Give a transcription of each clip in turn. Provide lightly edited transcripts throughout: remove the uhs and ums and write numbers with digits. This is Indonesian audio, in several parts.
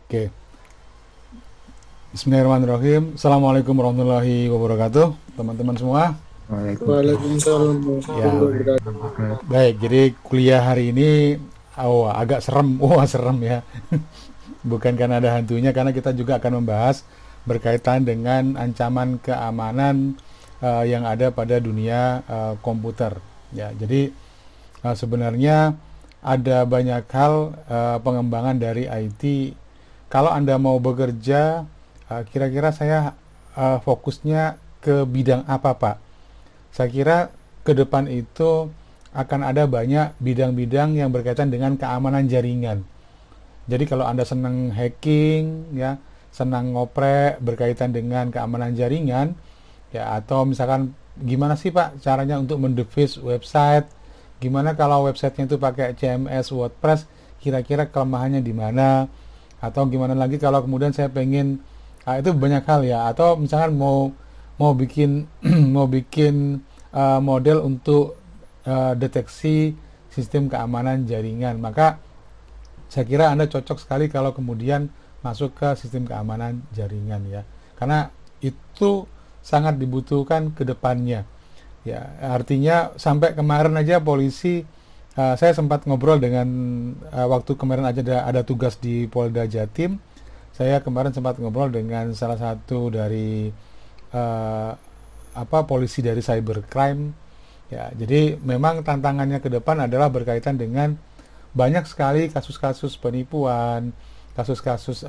Oke, Bismillahirrahmanirrahim. Assalamualaikum warahmatullahi wabarakatuh, teman-teman semua. Waalaikumsalam. Waalaikumsalam Ya, warahmatullahi wabarakatuh. baik. Jadi kuliah hari ini, agak serem. Wah, serem ya. Bukan karena ada hantunya, karena kita juga akan membahas berkaitan dengan ancaman keamanan yang ada pada dunia komputer. Ya, jadi sebenarnya ada banyak hal pengembangan dari IT. Kalau Anda mau bekerja, kira-kira saya fokusnya ke bidang apa, Pak? Saya kira ke depan itu akan ada banyak bidang-bidang yang berkaitan dengan keamanan jaringan. Jadi kalau Anda senang hacking, ya, senang ngoprek berkaitan dengan keamanan jaringan, ya, atau misalkan gimana sih Pak caranya untuk mendevis website, gimana kalau websitenya itu pakai CMS WordPress, kira-kira kelemahannya di mana, atau gimana lagi kalau kemudian saya pengen, itu banyak hal ya, atau misalkan mau bikin mau bikin model untuk deteksi sistem keamanan jaringan, maka saya kira Anda cocok sekali kalau kemudian masuk ke sistem keamanan jaringan ya, karena itu sangat dibutuhkan ke depannya ya. Artinya sampai kemarin aja polisi, saya sempat ngobrol dengan, waktu kemarin aja ada tugas di Polda Jatim, saya kemarin sempat ngobrol dengan salah satu dari polisi dari cybercrime ya. Jadi memang tantangannya ke depan adalah berkaitan dengan banyak sekali kasus-kasus penipuan, kasus-kasus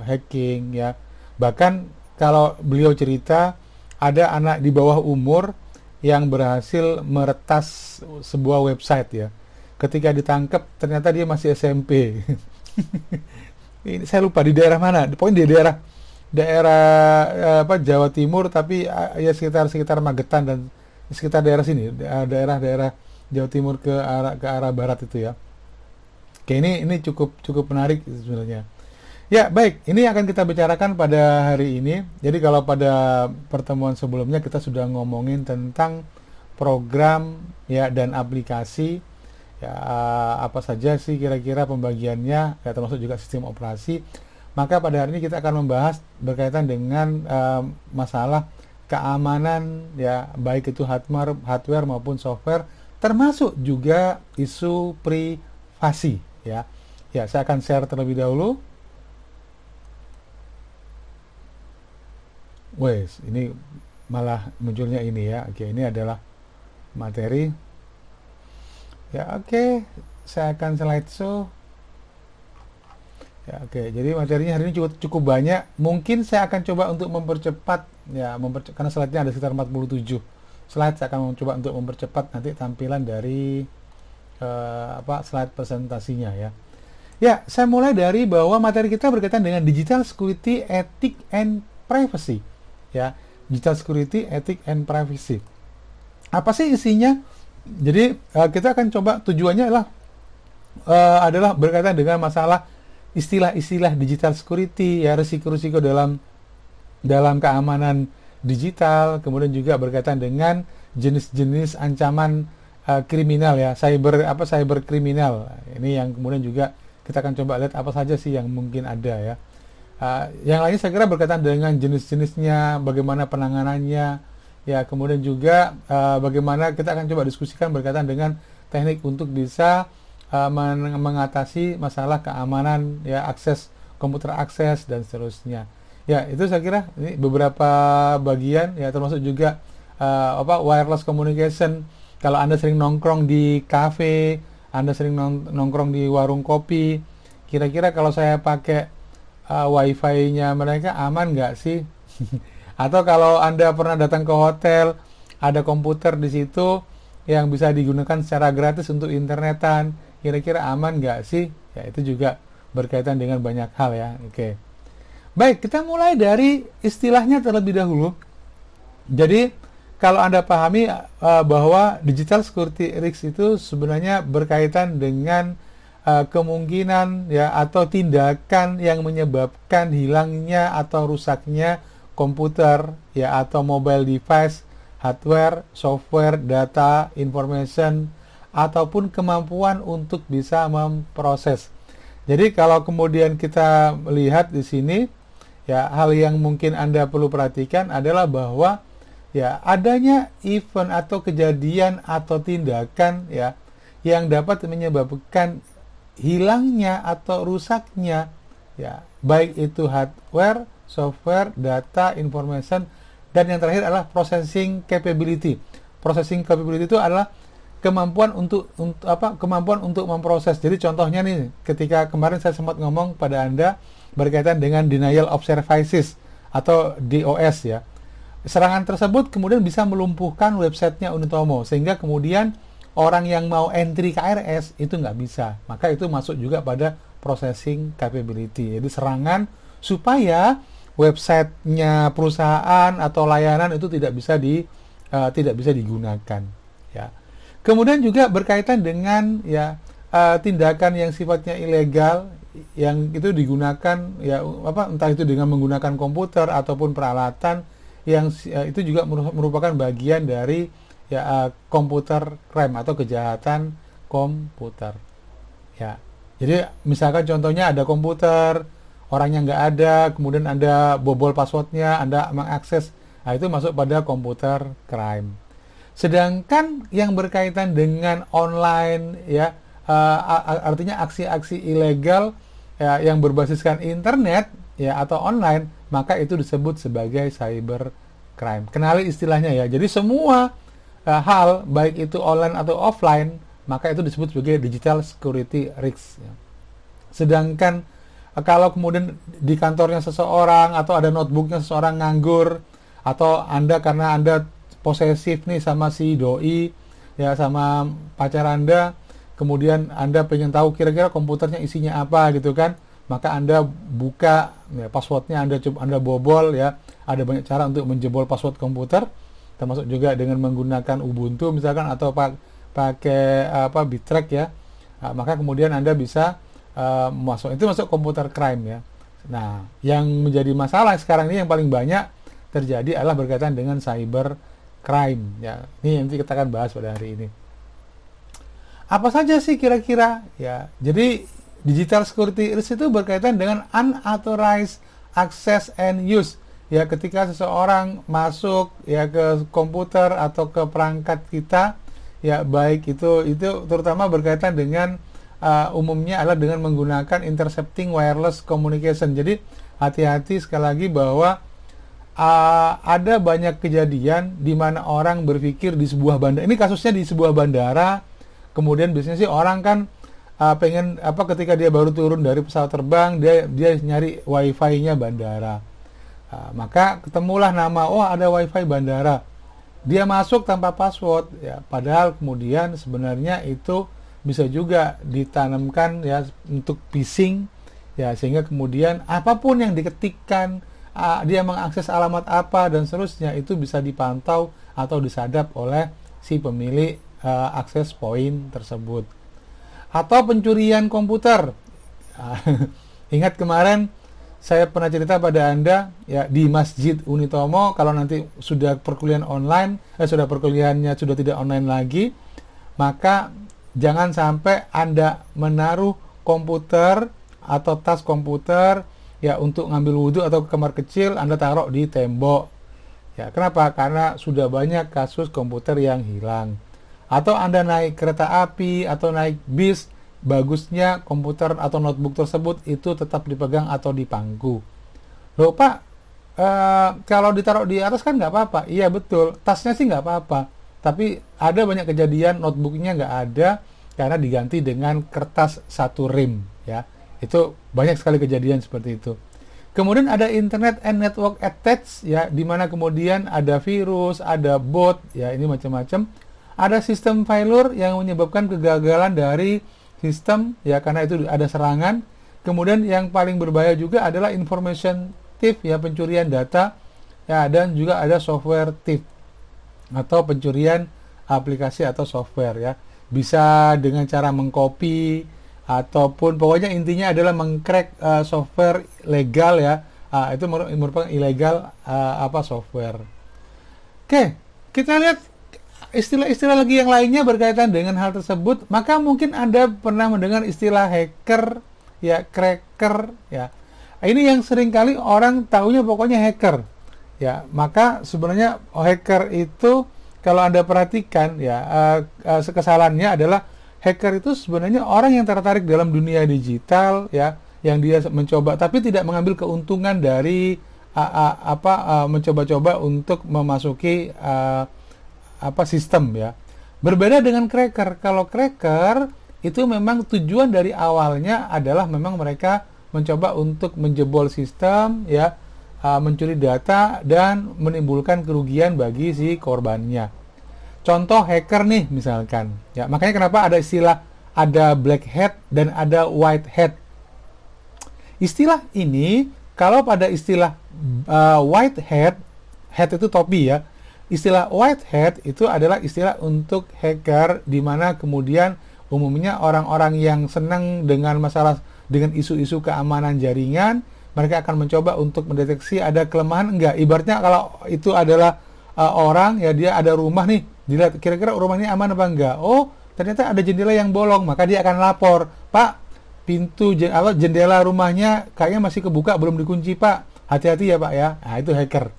hacking ya. Bahkan kalau beliau cerita ada anak di bawah umur yang berhasil meretas sebuah website ya. Ketika ditangkap ternyata dia masih SMP. Ini saya lupa di daerah mana. Pokoknya di daerah daerah Jawa Timur, tapi ya sekitar Magetan dan sekitar daerah sini, daerah-daerah Jawa Timur ke arah barat itu ya. Oke, ini cukup menarik sebenarnya. Ya, baik, ini akan kita bicarakan pada hari ini. Jadi kalau pada pertemuan sebelumnya kita sudah ngomongin tentang program ya dan aplikasi ya, apa saja sih kira-kira pembagiannya ya, termasuk juga sistem operasi. Maka pada hari ini kita akan membahas berkaitan dengan masalah keamanan ya, baik itu hardware maupun software, termasuk juga isu privasi ya. Ya, saya akan share terlebih dahulu. Wes, ini malah munculnya ini ya. Oke, ini adalah materi. Ya, oke. Saya akan slideshow. Ya, oke. Jadi materinya hari ini cukup banyak. Mungkin saya akan coba untuk mempercepat ya, karena slide-nya ada sekitar 47 slide. Saya akan mencoba untuk mempercepat nanti tampilan dari slide presentasinya ya. Ya, saya mulai dari bahwa materi kita berkaitan dengan digital security, ethics and privacy. Ya, digital security, ethics and privacy. Apa sih isinya? Jadi kita akan coba, tujuannya adalah berkaitan dengan masalah istilah-istilah digital security ya, risiko-risiko dalam keamanan digital, kemudian juga berkaitan dengan jenis-jenis ancaman kriminal ya, cyber kriminal. Ini yang kemudian juga kita akan coba lihat apa saja sih yang mungkin ada ya. Yang lainnya saya kira berkaitan dengan jenis-jenisnya, bagaimana penanganannya ya, kemudian juga bagaimana kita akan coba diskusikan berkaitan dengan teknik untuk bisa mengatasi masalah keamanan ya, komputer akses dan seterusnya. Ya, itu saya kira ini beberapa bagian ya, termasuk juga wireless communication. Kalau Anda sering nongkrong di kafe, Anda sering nongkrong di warung kopi, kira-kira kalau saya pakai wifi-nya mereka aman nggak sih? Atau kalau Anda pernah datang ke hotel, ada komputer di situ yang bisa digunakan secara gratis untuk internetan, kira-kira aman nggak sih? Ya, itu juga berkaitan dengan banyak hal ya. Oke. Baik, kita mulai dari istilahnya terlebih dahulu. Jadi, kalau Anda pahami bahwa digital security risk itu sebenarnya berkaitan dengan kemungkinan ya, atau tindakan yang menyebabkan hilangnya atau rusaknya komputer ya, atau mobile device, hardware, software, data, information, ataupun kemampuan untuk bisa memproses. Jadi kalau kemudian kita melihat di sini, ya hal yang mungkin Anda perlu perhatikan adalah bahwa ya adanya event atau kejadian atau tindakan ya yang dapat menyebabkan hilangnya atau rusaknya ya baik itu hardware, software, data, information, dan yang terakhir adalah processing capability. Processing capability itu adalah kemampuan untuk memproses. Jadi contohnya nih, ketika kemarin saya sempat ngomong pada Anda berkaitan dengan denial of services atau DOS ya. Serangan tersebut kemudian bisa melumpuhkan websitenya Unitomo, sehingga kemudian orang yang mau entry KRS itu nggak bisa. Maka itu masuk juga pada processing capability. Jadi serangan supaya websitenya perusahaan atau layanan itu tidak bisa digunakan. Ya. Kemudian juga berkaitan dengan ya tindakan yang sifatnya ilegal yang itu digunakan ya entah itu dengan menggunakan komputer ataupun peralatan yang itu juga merupakan bagian dari ya komputer crime atau kejahatan komputer. Ya. Jadi misalkan contohnya ada komputer, orangnya nggak ada, kemudian Anda bobol passwordnya, Anda mengakses, nah itu masuk pada komputer crime. Sedangkan yang berkaitan dengan online ya artinya aksi-aksi ilegal ya, yang berbasiskan internet ya atau online, maka itu disebut sebagai cyber crime. Kenali istilahnya ya. Jadi semua hal baik itu online atau offline, maka itu disebut sebagai digital security risk ya. Sedangkan kalau kemudian di kantornya seseorang atau ada notebooknya seseorang nganggur, atau Anda karena Anda posesif nih sama si doi ya, sama pacar Anda, kemudian Anda pengen tahu kira-kira komputernya isinya apa gitu kan, maka Anda buka ya, passwordnya Anda bobol ya. Ada banyak cara untuk menjebol password komputer, termasuk juga dengan menggunakan Ubuntu misalkan atau pakai Bittrex ya. Nah, maka kemudian Anda bisa masuk komputer crime ya. Nah, yang menjadi masalah sekarang ini yang paling banyak terjadi adalah berkaitan dengan cyber crime ya. Ini nanti kita akan bahas pada hari ini. Apa saja sih kira-kira ya? Jadi digital security risk itu berkaitan dengan unauthorized access and use ya, ketika seseorang masuk ya ke komputer atau ke perangkat kita ya, baik itu terutama berkaitan dengan umumnya adalah dengan menggunakan intercepting wireless communication. Jadi hati-hati sekali lagi bahwa ada banyak kejadian di mana orang berpikir di sebuah bandara. Ini kasusnya di sebuah bandara. Kemudian biasanya sih orang kan pengen ketika dia baru turun dari pesawat terbang, dia nyari wifi-nya bandara. Maka ketemulah nama, ada wifi bandara. Dia masuk tanpa password ya. Padahal kemudian sebenarnya itu bisa juga ditanamkan ya untuk phishing ya, sehingga kemudian apapun yang diketikkan, dia mengakses alamat apa dan seterusnya, itu bisa dipantau atau disadap oleh si pemilik akses point tersebut. Atau pencurian komputer. Ingat kemarin saya pernah cerita pada Anda ya, di Masjid Unitomo, kalau nanti sudah perkuliahan online, sudah perkuliahannya sudah tidak online lagi, maka jangan sampai Anda menaruh komputer atau tas komputer ya untuk ngambil wudhu atau ke kamar kecil, Anda taruh di tembok. Ya, kenapa? Karena sudah banyak kasus komputer yang hilang. Atau Anda naik kereta api atau naik bis, bagusnya komputer atau notebook tersebut itu tetap dipegang atau dipangku. Loh Pak, kalau ditaruh di atas kan nggak apa-apa. Iya betul, tasnya sih nggak apa-apa. Tapi ada banyak kejadian notebooknya nggak ada karena diganti dengan kertas satu rim ya. Itu banyak sekali kejadian seperti itu. Kemudian ada internet and network attacks ya, di mana kemudian ada virus, ada bot ya, ini macam-macam. Ada sistem failure yang menyebabkan kegagalan dari sistem ya, karena itu ada serangan. Kemudian yang paling berbahaya juga adalah information thief ya, pencurian data ya, dan juga ada software thief atau pencurian aplikasi atau software ya. Bisa dengan cara mengcopy ataupun pokoknya intinya adalah mengcrack software legal ya. Itu merupakan ilegal software. Oke, kita lihat istilah-istilah lagi yang lainnya berkaitan dengan hal tersebut. Maka mungkin Anda pernah mendengar istilah hacker ya cracker, ya. Ini yang seringkali orang taunya pokoknya hacker, ya. Maka sebenarnya hacker itu kalau Anda perhatikan, ya, kesalahannya adalah hacker itu sebenarnya orang yang tertarik dalam dunia digital, ya, yang dia mencoba tapi tidak mengambil keuntungan dari mencoba-coba untuk memasuki sistem, ya. Berbeda dengan cracker. Kalau cracker itu memang tujuan dari awalnya adalah memang mereka mencoba untuk menjebol sistem, ya, mencuri data dan menimbulkan kerugian bagi si korbannya. Contoh hacker nih misalkan, ya. Makanya kenapa ada istilah ada black hat dan ada white hat. Istilah ini kalau pada istilah white hat, hat itu topi, ya. Istilah white hat itu adalah istilah untuk hacker, di mana kemudian umumnya orang-orang yang senang dengan masalah dengan isu-isu keamanan jaringan, mereka akan mencoba untuk mendeteksi ada kelemahan enggak. Ibaratnya kalau itu adalah orang, ya, dia ada rumah nih, dilihat kira-kira rumah ini aman apa enggak. Oh, ternyata ada jendela yang bolong, maka dia akan lapor, Pak, pintu jendela rumahnya kayaknya masih kebuka, belum dikunci, Pak. Hati-hati ya, Pak, ya. Nah, itu hacker.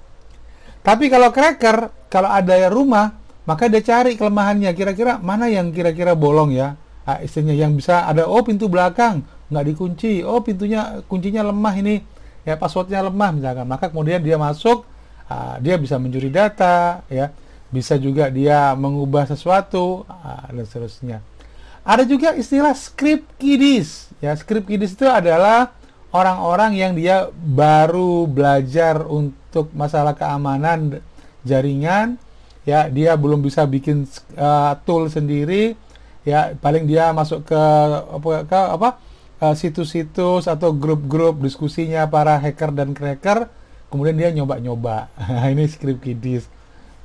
Tapi kalau cracker, kalau ada rumah, maka dia cari kelemahannya, kira-kira mana yang kira-kira bolong, ya. Nah, istilahnya yang bisa ada, oh, pintu belakang nggak dikunci, oh, kuncinya lemah ini, ya, passwordnya lemah misalkan. Maka kemudian dia masuk, dia bisa mencuri data, ya, bisa juga dia mengubah sesuatu, dan seterusnya. Ada juga istilah script kiddies, ya. Script kiddies itu adalah orang-orang yang dia baru belajar untuk masalah keamanan jaringan, ya, dia belum bisa bikin tool sendiri, ya, paling dia masuk ke situs-situs atau grup-grup diskusinya para hacker dan cracker, kemudian dia nyoba-nyoba. Ini script kiddies.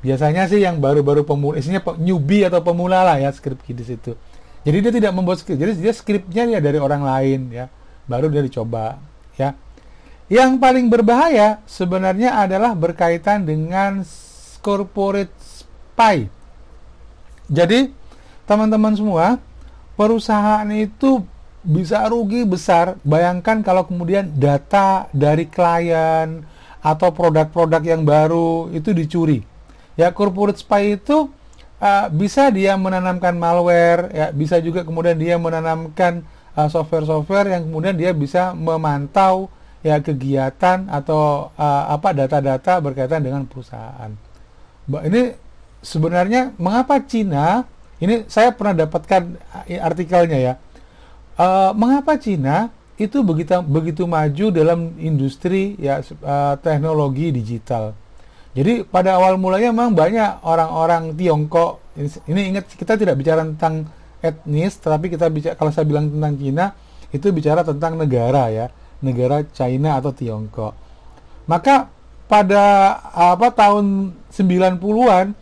Biasanya sih yang baru-baru pemula, isinya newbie atau pemula lah, ya, script kiddies itu. Jadi dia tidak membuat script, jadi dia scriptnya ya dari orang lain, ya, baru dia dicoba, ya. Yang paling berbahaya sebenarnya adalah berkaitan dengan corporate spy. Jadi teman-teman semua, perusahaan itu bisa rugi besar. Bayangkan kalau kemudian data dari klien atau produk-produk yang baru itu dicuri. Ya, corporate spy itu bisa dia menanamkan malware, ya, bisa juga kemudian dia menanamkan software-software yang kemudian dia bisa memantau, ya, kegiatan atau data-data berkaitan dengan perusahaan. Ini sebenarnya mengapa Cina, ini saya pernah dapatkan artikelnya, ya, mengapa Cina itu begitu maju dalam industri, ya, teknologi digital. Jadi pada awal mulanya memang banyak orang-orang Tiongkok. Ini ingat, kita tidak bicara tentang etnis, tapi kita bicara, kalau saya bilang tentang Cina, itu bicara tentang negara, ya, negara China atau Tiongkok. Maka pada tahun 90-an,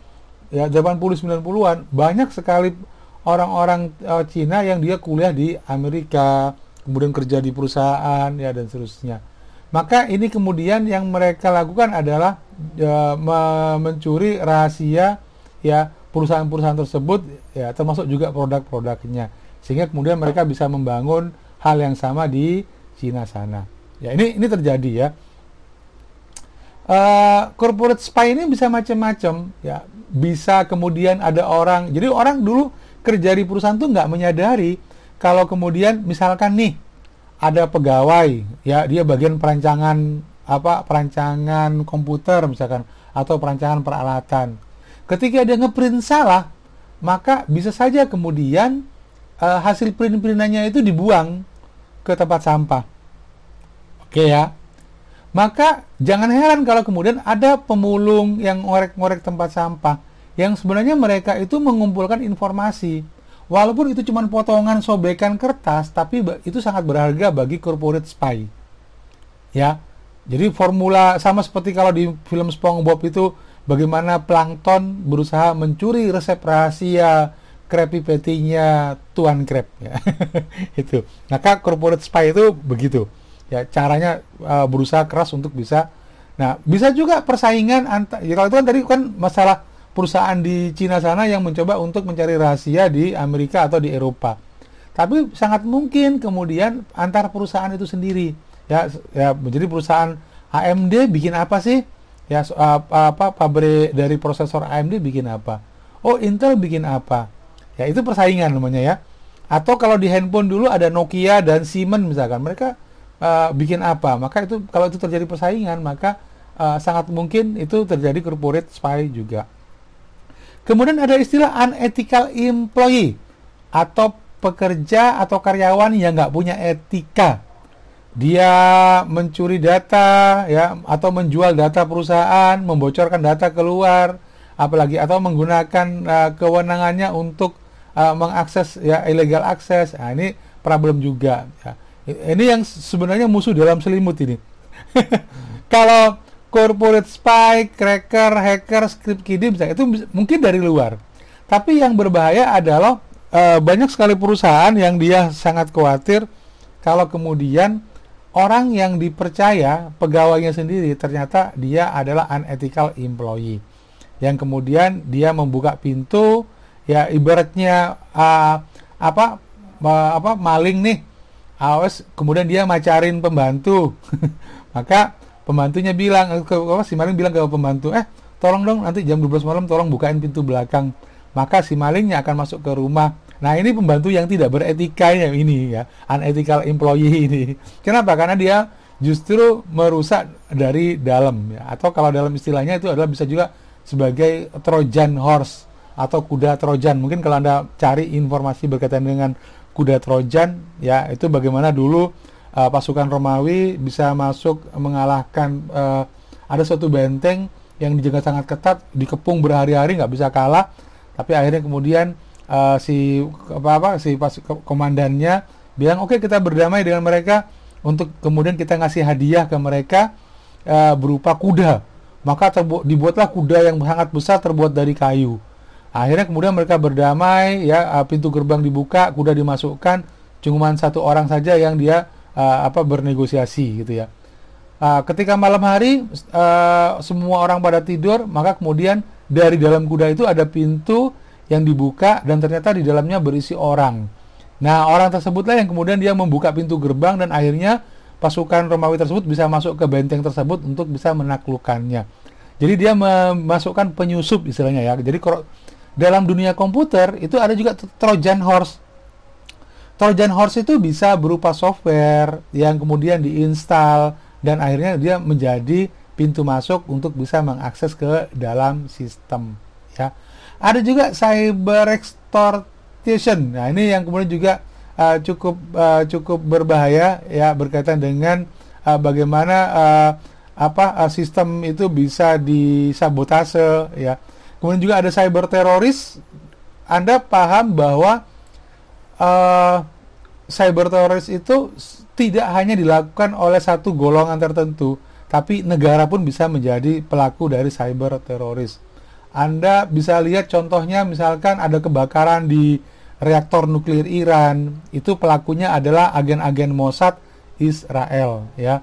ya, 80-90-an, banyak sekali orang-orang Cina yang dia kuliah di Amerika, kemudian kerja di perusahaan, ya, dan seterusnya. Maka ini kemudian yang mereka lakukan adalah mencuri rahasia, ya, perusahaan-perusahaan tersebut, ya, termasuk juga produk-produknya, sehingga kemudian mereka bisa membangun hal yang sama di Cina sana. Ya, ini terjadi, ya. Corporate spy ini bisa macam-macam, ya. Bisa kemudian ada orang, jadi orang dulu kerja di perusahaan tuh nggak menyadari kalau kemudian misalkan nih ada pegawai, ya, dia bagian perancangan komputer misalkan, atau perancangan peralatan. Ketika dia ngeprint salah, maka bisa saja kemudian hasil print-printannya itu dibuang ke tempat sampah. Oke, ya. Maka jangan heran kalau kemudian ada pemulung yang ngorek-ngorek tempat sampah, yang sebenarnya mereka itu mengumpulkan informasi. Walaupun itu cuma potongan sobekan kertas, tapi itu sangat berharga bagi corporate spy. Ya, jadi formula sama seperti kalau di film SpongeBob itu, bagaimana plankton berusaha mencuri resep rahasia Krabby Patty-nya Tuan Crab, ya. Itu. Maka corporate spy itu begitu. Ya, caranya berusaha keras untuk bisa. Nah, bisa juga persaingan ya, kalau itu kan tadi kan masalah perusahaan di Cina sana yang mencoba untuk mencari rahasia di Amerika atau di Eropa. Tapi sangat mungkin kemudian antar perusahaan itu sendiri, ya menjadi perusahaan AMD bikin apa sih? Ya pabrik dari prosesor AMD bikin apa? Oh, Intel bikin apa? Ya itu persaingan namanya ya. Atau kalau di handphone dulu ada Nokia dan Siemens misalkan, mereka bikin apa? Maka itu kalau itu terjadi persaingan, maka sangat mungkin itu terjadi corporate spy juga. Kemudian ada istilah unethical employee atau pekerja atau karyawan yang nggak punya etika. Dia mencuri data, ya, atau menjual data perusahaan, membocorkan data keluar, apalagi atau menggunakan kewenangannya untuk mengakses, ya, illegal access. Nah, ini problem juga. Ya. Ini yang sebenarnya musuh dalam selimut ini. Kalau corporate spy, cracker, hacker, script kidding, itu mungkin dari luar. Tapi yang berbahaya adalah banyak sekali perusahaan yang dia sangat khawatir kalau kemudian orang yang dipercaya, pegawainya sendiri, ternyata dia adalah unethical employee. Yang kemudian dia membuka pintu, ya ibaratnya maling nih, kemudian dia macarin pembantu. Maka pembantunya bilang, si maling bilang ke pembantu, tolong dong nanti jam 12 malam tolong bukain pintu belakang. Maka si malingnya akan masuk ke rumah. Nah, ini pembantu yang tidak beretika ini, ya, unethical employee ini. Kenapa? Karena dia justru merusak dari dalam, ya. Atau kalau dalam istilahnya itu adalah bisa juga sebagai Trojan horse atau kuda Trojan. Mungkin kalau Anda cari informasi berkaitan dengan kuda Trojan, ya, itu bagaimana dulu pasukan Romawi bisa masuk mengalahkan ada suatu benteng yang dijaga sangat ketat, dikepung berhari-hari, nggak bisa kalah. Tapi akhirnya kemudian si komandannya bilang, oke, kita berdamai dengan mereka untuk kemudian kita ngasih hadiah ke mereka berupa kuda. Maka dibuatlah kuda yang sangat besar terbuat dari kayu. Akhirnya kemudian mereka berdamai, ya, pintu gerbang dibuka, kuda dimasukkan, cuma satu orang saja yang dia bernegosiasi gitu ya. Ketika malam hari semua orang pada tidur, maka kemudian dari dalam kuda itu ada pintu yang dibuka dan ternyata di dalamnya berisi orang. Nah, orang tersebutlah yang kemudian dia membuka pintu gerbang dan akhirnya pasukan Romawi tersebut bisa masuk ke benteng tersebut untuk bisa menaklukkannya. Jadi dia memasukkan penyusup istilahnya, ya. Jadi dalam dunia komputer itu ada juga Trojan horse. Trojan horse itu bisa berupa software yang kemudian diinstal dan akhirnya dia menjadi pintu masuk untuk bisa mengakses ke dalam sistem, ya. Ada juga cyber extortion. Nah, ini yang kemudian juga cukup berbahaya, ya, berkaitan dengan bagaimana sistem itu bisa disabotase, ya. Kemudian juga ada cyber teroris. Anda paham bahwa cyber teroris itu tidak hanya dilakukan oleh satu golongan tertentu, tapi negara pun bisa menjadi pelaku dari cyber teroris. Anda bisa lihat contohnya, misalkan ada kebakaran di reaktor nuklir Iran, itu pelakunya adalah agen-agen Mossad Israel, ya.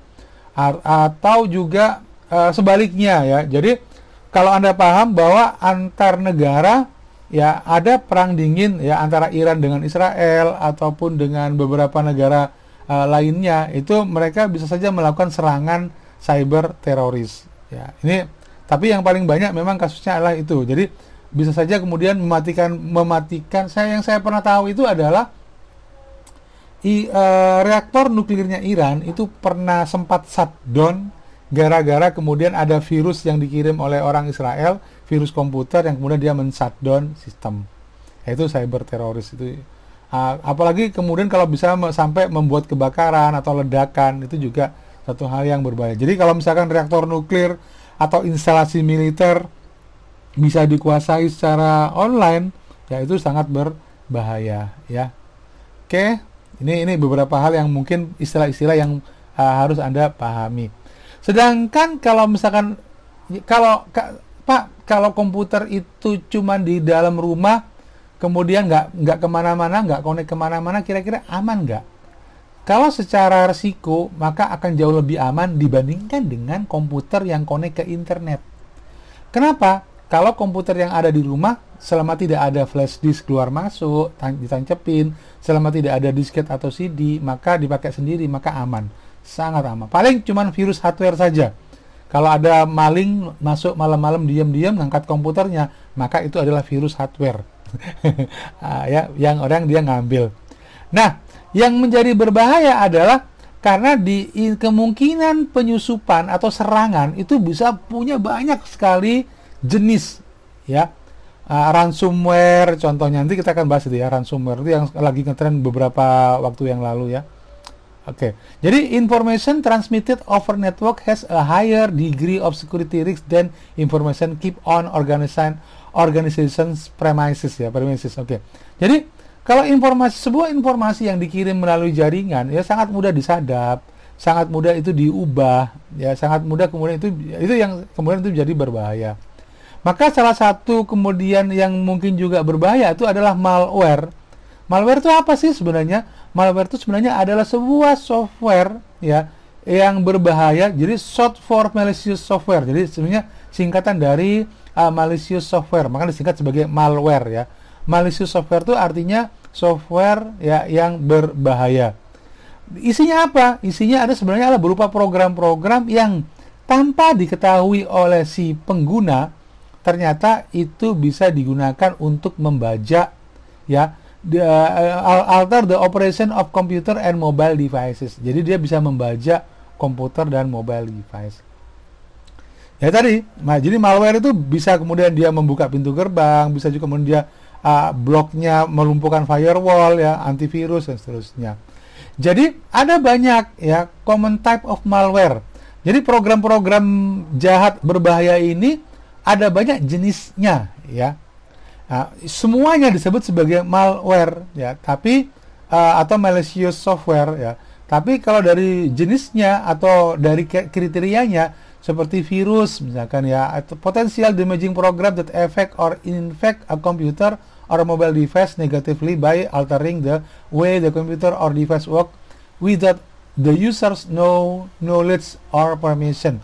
Atau juga sebaliknya, ya. Jadi kalau Anda paham bahwa antar negara, ya, ada perang dingin, ya, antara Iran dengan Israel ataupun dengan beberapa negara lainnya, itu mereka bisa saja melakukan serangan cyber teroris, ya. Ini tapi yang paling banyak memang kasusnya adalah itu. Jadi bisa saja kemudian mematikan. Yang saya pernah tahu itu adalah reaktor nuklirnya Iran itu pernah sempat shutdown gara-gara kemudian ada virus yang dikirim oleh orang Israel, virus komputer yang kemudian dia men-shutdown sistem. Yaitu cyber teroris itu. Apalagi kemudian kalau bisa sampai membuat kebakaran atau ledakan, itu juga satu hal yang berbahaya. Jadi kalau misalkan reaktor nuklir atau instalasi militer bisa dikuasai secara online, ya, itu sangat berbahaya, ya. Oke, ini beberapa hal yang mungkin istilah-istilah yang harus Anda pahami. Sedangkan kalau misalkan kalau komputer itu cuma di dalam rumah, kemudian nggak kemana-mana, nggak connect kemana-mana, kira-kira aman nggak? Kalau secara risiko, maka akan jauh lebih aman dibandingkan dengan komputer yang connect ke internet. Kenapa? kalau komputer yang ada di rumah selama tidak ada flash disk keluar masuk, ditancepin, selama tidak ada disket atau CD, maka dipakai sendiri, maka aman, sangat aman. Paling cuman virus hardware saja. Kalau ada maling masuk malam-malam diam-diam ngangkat komputernya, maka itu adalah virus hardware. Ya, yang orang dia ngambil. Nah, yang menjadi berbahaya adalah karena kemungkinan penyusupan atau serangan itu bisa punya banyak sekali jenis, ya. Ransomware contohnya, nanti kita akan bahas itu ya. Ransomware itu yang lagi ngetren beberapa waktu yang lalu ya. Oke, jadi information transmitted over network has a higher degree of security risk than information keep on organization's premises ya, premises. Oke. Jadi kalau sebuah informasi yang dikirim melalui jaringan ya sangat mudah disadap, sangat mudah itu diubah, ya sangat mudah kemudian itu yang kemudian itu jadi berbahaya. Maka salah satu kemudian yang mungkin juga berbahaya itu adalah malware. Malware itu apa sih sebenarnya? Malware itu sebenarnya adalah sebuah software ya yang berbahaya. Jadi short for malicious software. Jadi sebenarnya singkatan dari malicious software, maka disingkat sebagai malware ya. Malicious software itu artinya software ya yang berbahaya. Isinya apa? Isinya ada sebenarnya adalah berupa program-program yang tanpa diketahui oleh si pengguna ternyata itu bisa digunakan untuk membajak ya alter the operation of computer and mobile devices. Jadi dia bisa membajak komputer dan mobile device. Ya tadi, jadi malware itu bisa kemudian dia membuka pintu gerbang, bisa juga kemudian dia bloknya melumpuhkan firewall ya, antivirus dan seterusnya. Jadi ada banyak ya common type of malware. Jadi program-program jahat berbahaya ini ada banyak jenisnya ya. Semuanya disebut sebagai malware ya, tapi atau malicious software ya. Tapi kalau dari jenisnya atau dari kriterianya seperti virus misalkan ya, atau potential damaging program that affect or infect a computer or a mobile device negatively by altering the way the computer or device work without the user's knowledge or permission.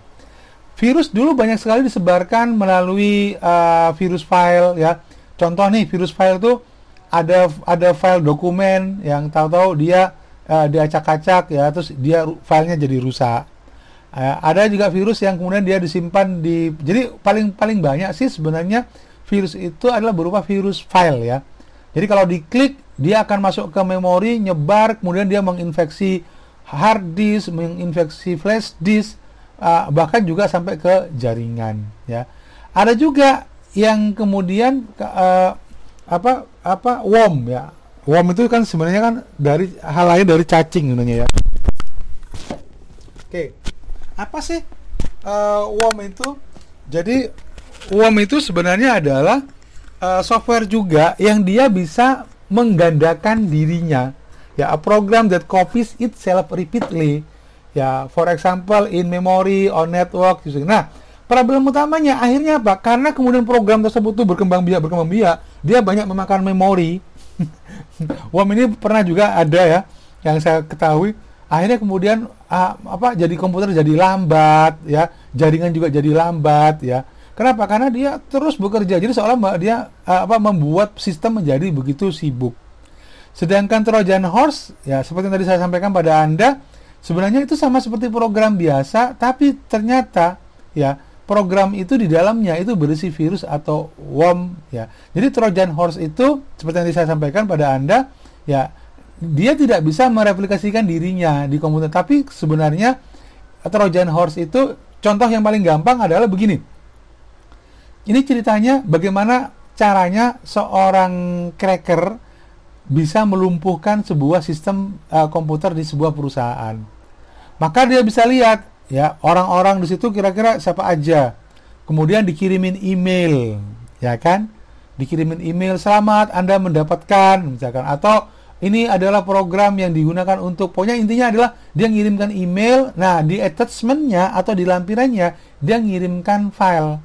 Virus dulu banyak sekali disebarkan melalui virus file ya. Contoh nih, virus file itu ada file dokumen yang tahu-tahu dia diacak-acak ya, terus dia filenya jadi rusak. Ada juga virus yang kemudian dia disimpan jadi paling banyak sih sebenarnya virus itu adalah berupa virus file ya. Jadi kalau diklik dia akan masuk ke memori, nyebar, kemudian dia menginfeksi hard disk, menginfeksi flash disk, bahkan juga sampai ke jaringan ya. Ada juga yang kemudian worm ya. Worm itu kan sebenarnya kan dari hal lain dari cacing sebenarnya ya. Oke. Apa sih worm itu? Jadi worm itu sebenarnya adalah software juga yang dia bisa menggandakan dirinya ya, a program that copies itself repeatedly. Ya, for example, in memory, on network. Nah, problem utamanya akhirnya apa? Karena kemudian program tersebut tuh berkembang biak, dia banyak memakan memori. Worm ini pernah juga ada ya, yang saya ketahui. Akhirnya kemudian jadi komputer jadi lambat, ya, jaringan juga jadi lambat, ya. Kenapa? Karena dia terus bekerja. Jadi seolah dia membuat sistem menjadi begitu sibuk. Sedangkan Trojan Horse, ya, seperti yang tadi saya sampaikan pada Anda. Sebenarnya itu sama seperti program biasa, tapi ternyata ya program itu di dalamnya itu berisi virus atau worm ya. Jadi Trojan Horse itu seperti yang tadi saya sampaikan pada Anda ya, dia tidak bisa mereplikasikan dirinya di komputer, tapi sebenarnya Trojan Horse itu contoh yang paling gampang adalah begini. Ini ceritanya bagaimana caranya seorang cracker bisa melumpuhkan sebuah sistem komputer di sebuah perusahaan. Maka dia bisa lihat ya orang-orang di situ kira-kira siapa aja. Kemudian dikirimin email, ya kan? Dikirimin email, selamat Anda mendapatkan misalkan, atau ini adalah program yang digunakan untuk, pokoknya intinya adalah dia ngirimkan email. Nah, di attachment-nya atau di lampirannya dia ngirimkan file.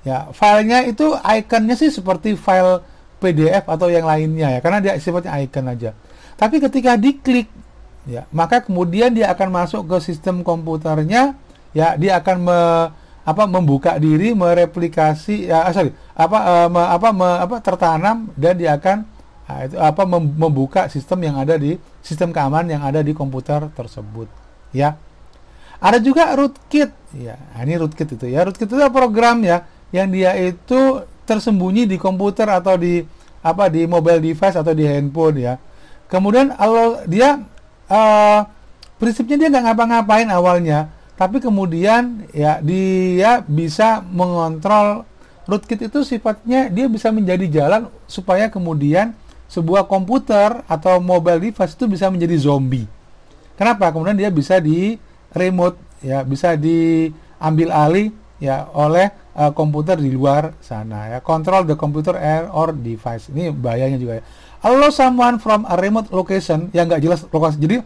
Ya, filenya itu ikonnya sih seperti file PDF atau yang lainnya ya, karena dia sifatnya icon aja. Tapi ketika diklik ya, maka kemudian dia akan masuk ke sistem komputernya ya, dia akan membuka diri, mereplikasi tertanam, dan dia akan membuka sistem yang ada di sistem keamanan yang ada di komputer tersebut, ya. Ada juga rootkit, ya. Ini rootkit itu ya. Rootkit itu adalah program ya yang dia itu tersembunyi di komputer atau di mobile device atau di handphone ya. Kemudian dia prinsipnya dia nggak ngapa-ngapain awalnya, tapi kemudian ya dia bisa mengontrol. Rootkit itu sifatnya dia bisa menjadi jalan supaya kemudian sebuah komputer atau mobile device itu bisa menjadi zombie. Kenapa? Kemudian dia bisa di remote ya, bisa diambil alih ya oleh komputer di luar sana ya. Control the computer or device. Ini bahayanya juga ya. Allow someone from a remote location yang nggak jelas lokasi. Jadi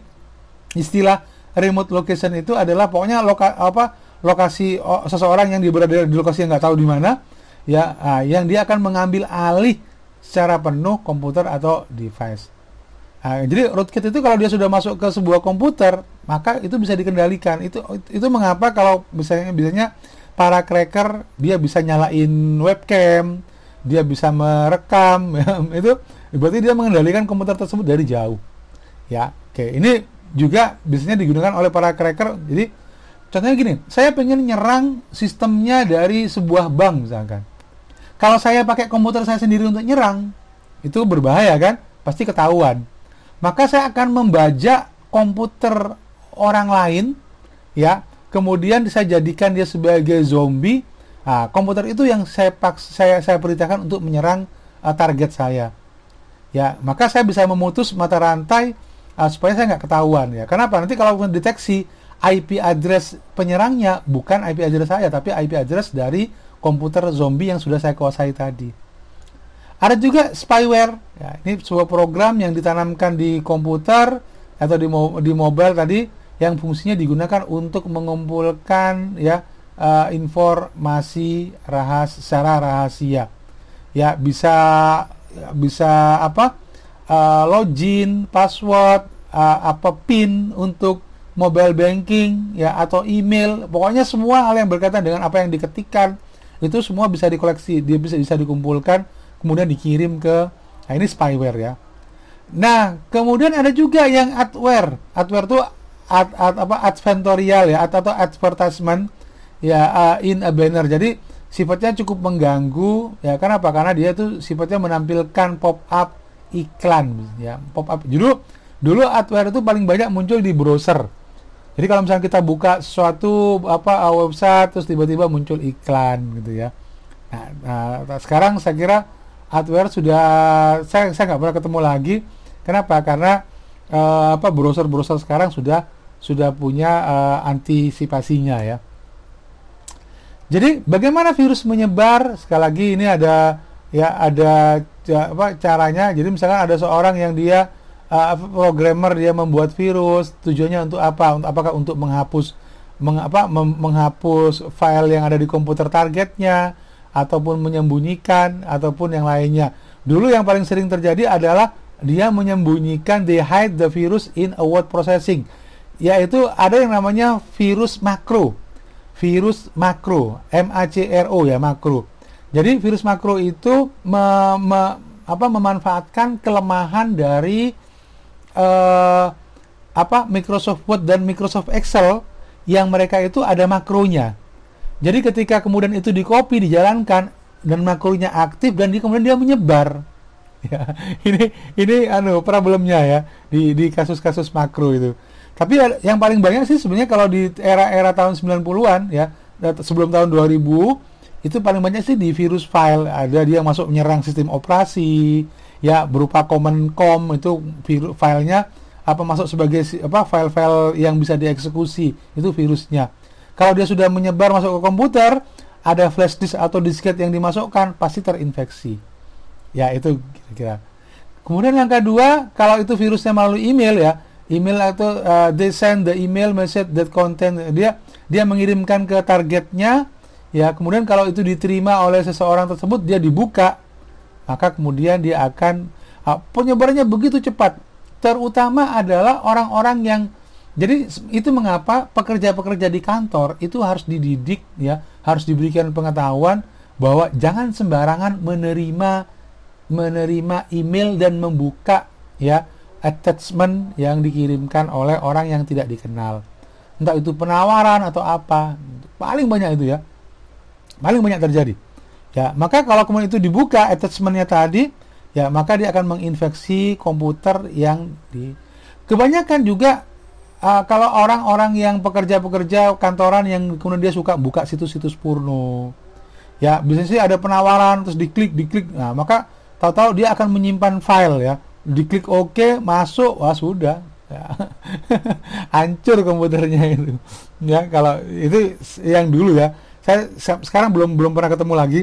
istilah remote location itu adalah pokoknya lokasi seseorang yang berada di lokasi yang nggak tahu di mana ya, yang dia akan mengambil alih secara penuh komputer atau device. Jadi rootkit itu kalau dia sudah masuk ke sebuah komputer, maka itu bisa dikendalikan. Itu mengapa kalau biasanya para cracker dia bisa nyalain webcam, dia bisa merekam, itu berarti dia mengendalikan komputer tersebut dari jauh. Ya, oke. Ini juga biasanya digunakan oleh para cracker. Jadi contohnya gini, saya pengen nyerang sistemnya dari sebuah bank misalkan. Kalau saya pakai komputer saya sendiri untuk nyerang, itu berbahaya kan? Pasti ketahuan. Maka saya akan membajak komputer orang lain, ya. Kemudian saya jadikan dia sebagai zombie. Nah, komputer itu yang saya perintahkan untuk menyerang target saya. Ya, maka saya bisa memutus mata rantai supaya saya nggak ketahuan. Ya, kenapa? Nanti kalau mendeteksi IP address penyerangnya bukan IP address saya, tapi IP address dari komputer zombie yang sudah saya kuasai tadi. Ada juga spyware. Ya, ini sebuah program yang ditanamkan di komputer atau di mobile tadi yang fungsinya digunakan untuk mengumpulkan ya informasi secara rahasia. Ya, bisa login, password, PIN untuk mobile banking ya atau email. Pokoknya semua hal yang berkaitan dengan apa yang diketikkan itu semua bisa dikoleksi, dia bisa dikumpulkan kemudian dikirim ke, nah ini spyware ya. Nah, kemudian ada juga yang adware. Adware itu advertorial ya atau advertisement ya in a banner. Jadi sifatnya cukup mengganggu ya. Kenapa? Karena dia itu sifatnya menampilkan pop up iklan ya. Pop up. Dulu adware itu paling banyak muncul di browser. Jadi kalau misalnya kita buka suatu website terus tiba-tiba muncul iklan gitu ya. Nah, sekarang saya kira adware sudah saya nggak pernah ketemu lagi. Kenapa? Karena browser sekarang sudah punya antisipasinya ya. Jadi bagaimana virus menyebar? Sekali lagi ini ada caranya. Jadi misalkan ada seorang yang dia programmer, dia membuat virus, tujuannya untuk apa? Apakah untuk menghapus file yang ada di komputer targetnya, ataupun menyembunyikan, ataupun yang lainnya. Dulu yang paling sering terjadi adalah dia menyembunyikan, they hide the virus in a word processing, yaitu ada yang namanya virus makro, MACRO ya, makro. Jadi virus makro itu memanfaatkan kelemahan dari Microsoft Word dan Microsoft Excel yang mereka itu ada makronya. Jadi ketika kemudian itu di-copy, dijalankan dan makronya aktif dan kemudian dia menyebar. Ya, ini problemnya ya di kasus-kasus makro itu. Tapi yang paling banyak sih sebenarnya kalau di era tahun 90-an ya, sebelum tahun 2000 itu paling banyak sih di virus file. Ada dia masuk menyerang sistem operasi ya, berupa command com, itu filenya masuk sebagai file-file yang bisa dieksekusi, itu virusnya. Kalau dia sudah menyebar masuk ke komputer, ada flash disk atau disket yang dimasukkan, pasti terinfeksi. Ya, itu kira-kira. Kemudian yang kedua, kalau itu virusnya melalui email ya, email atau they send the email message that contain, dia mengirimkan ke targetnya ya, kemudian kalau itu diterima oleh seseorang tersebut, dia dibuka, maka kemudian dia akan penyebarannya begitu cepat. Terutama adalah orang-orang yang Jadi itu mengapa pekerja-pekerja di kantor itu harus dididik ya, harus diberikan pengetahuan bahwa jangan sembarangan menerima email dan membuka ya attachment yang dikirimkan oleh orang yang tidak dikenal. Entah itu penawaran atau apa. Paling banyak itu ya. Paling banyak terjadi. Ya, maka kalau kemudian itu dibuka attachment-nya tadi, ya maka dia akan menginfeksi komputer yang di kebanyakan juga kalau orang-orang yang pekerja-pekerja kantoran yang kemudian dia suka buka situs-situs porno. Ya, biasanya sih ada penawaran terus diklik. Nah, maka tahu-tahu dia akan menyimpan file ya. Diklik oke, masuk, wah sudah. Ya. Hancur komputernya itu. Ya, kalau itu yang dulu ya. Saya sekarang belum pernah ketemu lagi.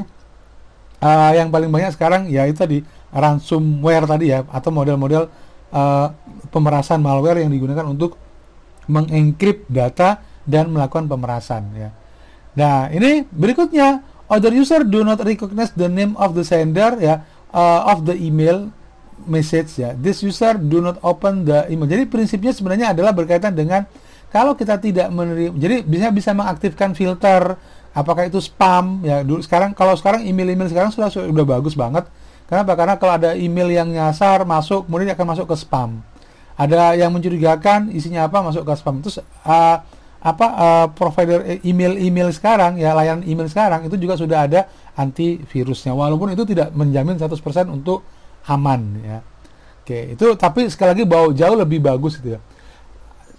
Yang paling banyak sekarang ya itu tadi ransomware tadi ya, atau model-model pemerasan malware yang digunakan untuk mengencrypt data dan melakukan pemerasan ya. Nah, ini berikutnya, other user do not recognize the name of the sender ya, of the email message ya. This user do not open the email. Jadi prinsipnya sebenarnya adalah berkaitan dengan kalau kita tidak menerima, jadi bisa mengaktifkan filter apakah itu spam ya. Kalau sekarang email sekarang sudah bagus banget. Kenapa? Karena kalau ada email yang nyasar masuk, kemudian akan masuk ke spam. Ada yang mencurigakan isinya apa, masuk ke spam. Terus provider email sekarang ya, layanan email sekarang itu juga sudah ada antivirusnya, walaupun itu tidak menjamin 100% untuk aman ya. Oke, itu tapi sekali lagi jauh lebih bagus gitu ya.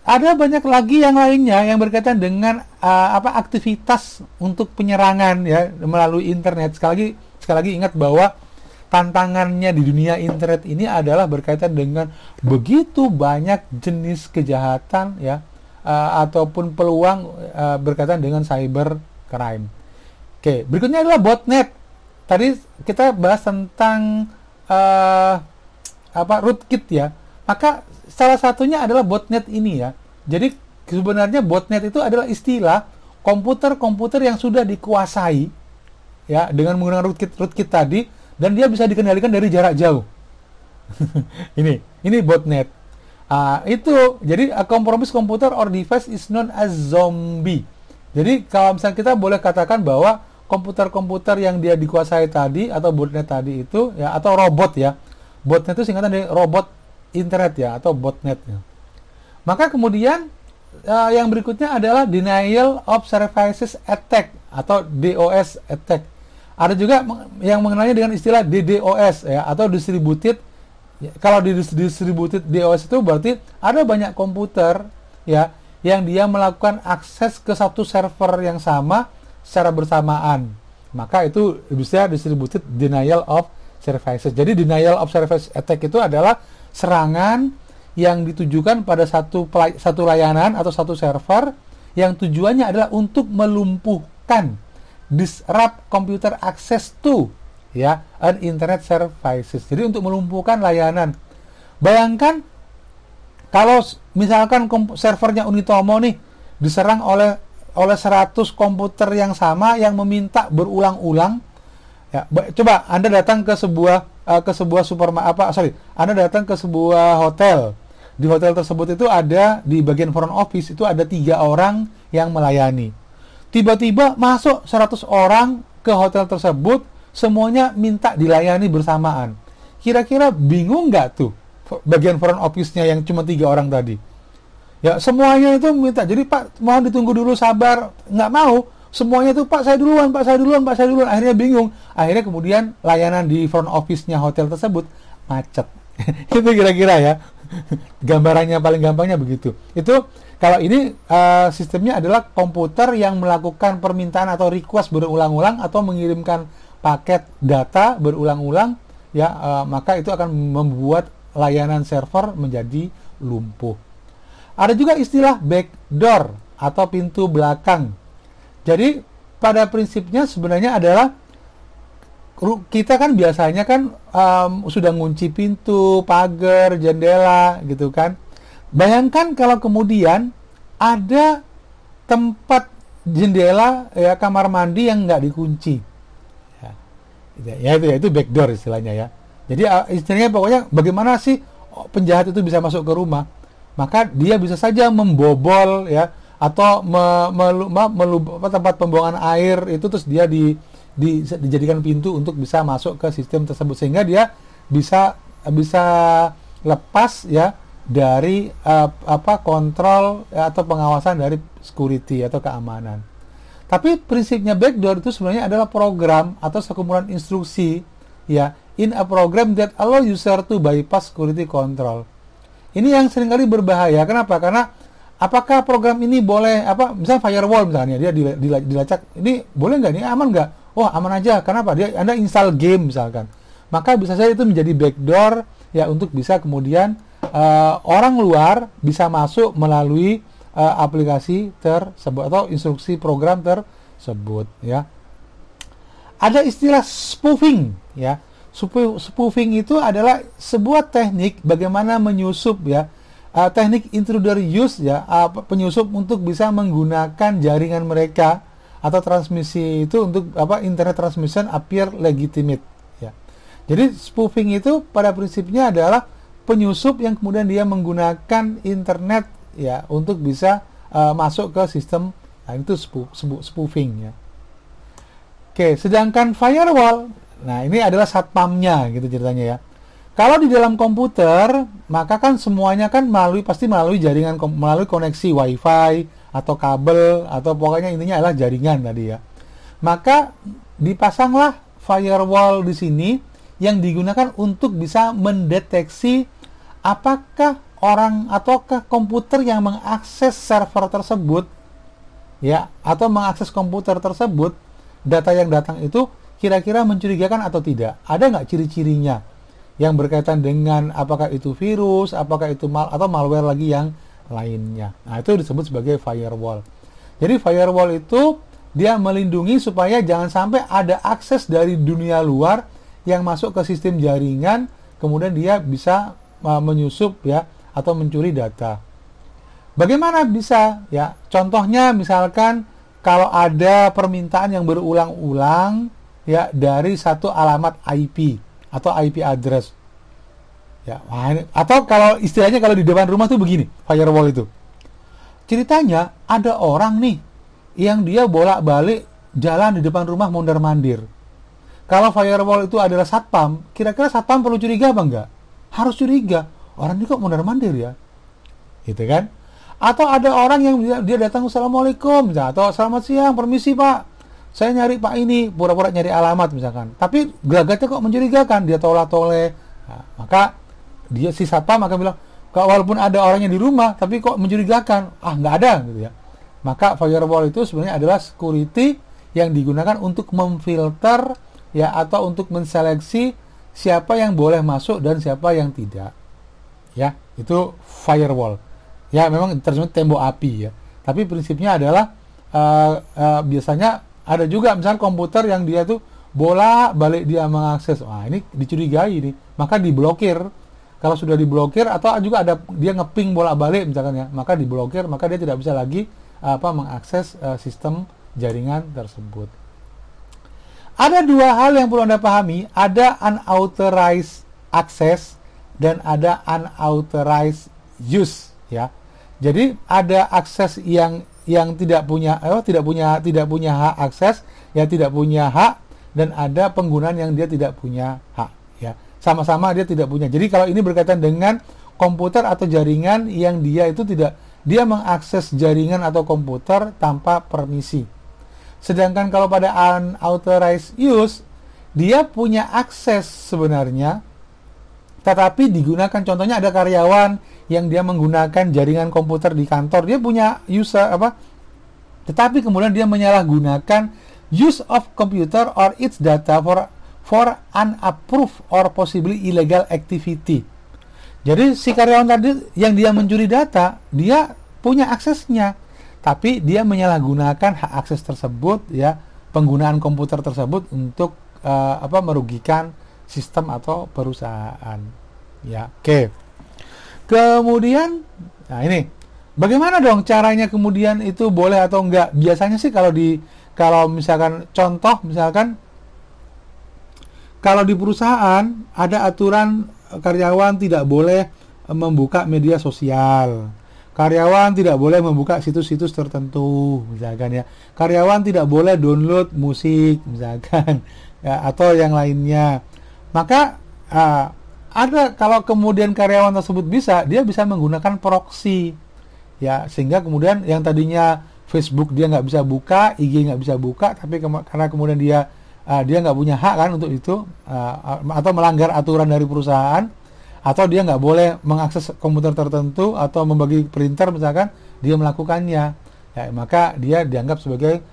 Ada banyak lagi yang lainnya yang berkaitan dengan aktivitas untuk penyerangan ya melalui internet. Sekali lagi ingat bahwa tantangannya di dunia internet ini adalah berkaitan dengan begitu banyak jenis kejahatan ya, ataupun peluang berkaitan dengan cyber crime. Oke, berikutnya adalah botnet. Tadi kita bahas tentang rootkit ya. Maka salah satunya adalah botnet ini ya. Jadi sebenarnya botnet itu adalah istilah komputer-komputer yang sudah dikuasai ya dengan menggunakan rootkit tadi, dan dia bisa dikendalikan dari jarak jauh. ini botnet. Itu jadi a compromised computer or device is known as zombie. Jadi kalau misalnya kita boleh katakan bahwa komputer-komputer yang dia dikuasai tadi atau botnet tadi itu ya, atau robot ya. Botnet itu singkatan dari robot internet ya, atau botnet ya. Maka kemudian yang berikutnya adalah denial of services attack atau DOS attack. Ada juga yang mengenalnya dengan istilah DDoS ya, atau distributed. Kalau di distributed DOS itu berarti ada banyak komputer ya yang dia melakukan akses ke satu server yang sama secara bersamaan. Maka itu bisa distributed denial of services. Jadi denial of service attack itu adalah serangan yang ditujukan pada satu layanan atau satu server yang tujuannya adalah untuk melumpuhkan, disrupt computer access to ya an internet services. Jadi untuk melumpuhkan layanan. Bayangkan kalau misalkan servernya Unitomo nih diserang oleh 100 komputer yang sama yang meminta berulang-ulang ya. Coba Anda datang ke sebuah Anda datang ke sebuah hotel. Di hotel tersebut itu ada di bagian front office itu ada 3 orang yang melayani. Tiba-tiba masuk 100 orang ke hotel tersebut, semuanya minta dilayani bersamaan. Kira-kira bingung nggak tuh bagian front office-nya yang cuma 3 orang tadi? Ya, semuanya itu minta. Jadi Pak, mohon ditunggu dulu, sabar. Nggak mau. Semuanya itu Pak, saya duluan. Akhirnya bingung. Akhirnya kemudian layanan di front office-nya hotel tersebut macet. Itu kira-kira ya. Gambarannya paling gampangnya begitu. Itu kalau ini sistemnya adalah komputer yang melakukan permintaan atau request berulang-ulang atau mengirimkan paket data berulang-ulang ya, maka itu akan membuat layanan server menjadi lumpuh. Ada juga istilah backdoor atau pintu belakang. Jadi pada prinsipnya sebenarnya adalah kita kan biasanya kan sudah ngunci pintu, pagar, jendela gitu kan. Bayangkan kalau kemudian ada tempat jendela ya, kamar mandi yang nggak dikunci. Ya itu backdoor istilahnya ya. Jadi istilahnya pokoknya bagaimana sih penjahat itu bisa masuk ke rumah? maka dia bisa saja membobol ya, atau tempat pembuangan air itu, terus dia dijadikan pintu untuk bisa masuk ke sistem tersebut, sehingga dia bisa lepas ya dari kontrol ya, atau pengawasan dari security atau keamanan. Tapi prinsipnya backdoor itu sebenarnya adalah program atau sekumpulan instruksi ya, in a program that allow user to bypass security control. Ini yang seringkali berbahaya. Kenapa? Karena apakah program ini boleh misalnya firewall misalnya, dia dilacak, ini boleh nggak, ini aman nggak? Oh, aman aja. Kenapa? Anda install game misalkan, maka bisa saja itu menjadi backdoor ya, untuk bisa kemudian orang luar bisa masuk melalui aplikasi tersebut atau instruksi program tersebut ya. Ada istilah spoofing ya. Spoofing itu adalah sebuah teknik bagaimana menyusup ya, teknik intruder use ya, penyusup untuk bisa menggunakan jaringan mereka atau transmisi itu untuk internet transmission appear legitimate ya. Jadi spoofing itu pada prinsipnya adalah penyusup yang kemudian dia menggunakan internet ya untuk bisa masuk ke sistem. Nah, itu spoofing ya. Oke, sedangkan firewall, nah ini adalah satpamnya gitu ceritanya ya. Kalau di dalam komputer, maka kan semuanya kan pasti melalui jaringan, melalui koneksi wifi atau kabel, atau pokoknya intinya adalah jaringan tadi ya. Maka dipasanglah firewall di sini yang digunakan untuk bisa mendeteksi apakah orang ataukah komputer yang mengakses server tersebut ya, atau mengakses komputer tersebut, data yang datang itu kira-kira mencurigakan atau tidak. Ada nggak ciri-cirinya yang berkaitan dengan apakah itu virus, apakah itu atau malware lagi yang lainnya. Nah, itu disebut sebagai firewall. Jadi firewall itu dia melindungi supaya jangan sampai ada akses dari dunia luar yang masuk ke sistem jaringan, kemudian dia bisa menyusup ya atau mencuri data. Bagaimana bisa ya? Contohnya misalkan kalau ada permintaan yang berulang-ulang ya dari satu alamat IP atau IP address. Ya, atau kalau istilahnya kalau di depan rumah tuh begini, firewall itu. Ceritanya ada orang nih yang dia bolak-balik jalan di depan rumah mondar-mandir. Kalau firewall itu adalah satpam, kira-kira satpam perlu curiga apa enggak? Harus curiga. Orang ini kok mondar-mandir ya? Gitu kan? Atau ada orang yang dia datang, assalamualaikum, atau selamat siang, permisi pak, saya nyari pak ini, pura-pura nyari alamat misalkan, tapi gelagatnya kok mencurigakan, dia tolak-toleh. Nah, maka dia si satpam akan bilang, walaupun ada orangnya di rumah, tapi kok mencurigakan, nggak ada gitu ya. Maka firewall itu sebenarnya adalah security yang digunakan untuk memfilter ya, atau untuk menseleksi siapa yang boleh masuk dan siapa yang tidak. Ya, itu firewall. Ya, memang terjemah tembok api ya. Tapi prinsipnya adalah biasanya ada juga misalnya komputer yang dia tuh bolak-balik dia mengakses. Wah, ini dicurigai nih. Maka diblokir. Kalau sudah diblokir atau juga ada dia ngeping bolak-balik misalkan ya, maka diblokir, maka dia tidak bisa lagi mengakses sistem jaringan tersebut. Ada dua hal yang perlu Anda pahami, ada unauthorized access dan ada unauthorized use ya. Jadi ada akses yang tidak punya hak akses ya, tidak punya hak, dan ada penggunaan yang dia tidak punya hak ya. Sama-sama dia tidak punya. Jadi kalau ini berkaitan dengan komputer atau jaringan yang dia mengakses jaringan atau komputer tanpa permisi. Sedangkan kalau pada unauthorized use, dia punya akses sebenarnya, tetapi digunakan, contohnya ada karyawan yang dia menggunakan jaringan komputer di kantor, dia punya user tetapi kemudian dia menyalahgunakan use of computer or its data for unapproved or possibly illegal activity. Jadi si karyawan tadi yang dia mencuri data, dia punya aksesnya, tapi dia menyalahgunakan hak akses tersebut ya, penggunaan komputer tersebut untuk merugikan sistem atau perusahaan ya. Oke. Kemudian nah ini bagaimana dong caranya kemudian itu boleh atau enggak? Biasanya sih kalau misalkan contoh, misalkan kalau di perusahaan ada aturan karyawan tidak boleh membuka media sosial. Karyawan tidak boleh membuka situs-situs tertentu, misalkan ya. Karyawan tidak boleh download musik, misalkan, ya, atau yang lainnya. Maka ada, kalau kemudian karyawan tersebut dia bisa menggunakan proxy, ya, sehingga kemudian yang tadinya Facebook dia nggak bisa buka, IG nggak bisa buka, tapi karena kemudian dia nggak punya hak kan untuk itu, atau melanggar aturan dari perusahaan, atau dia nggak boleh mengakses komputer tertentu atau membagi printer misalkan, dia melakukannya, ya, maka dia dianggap sebagai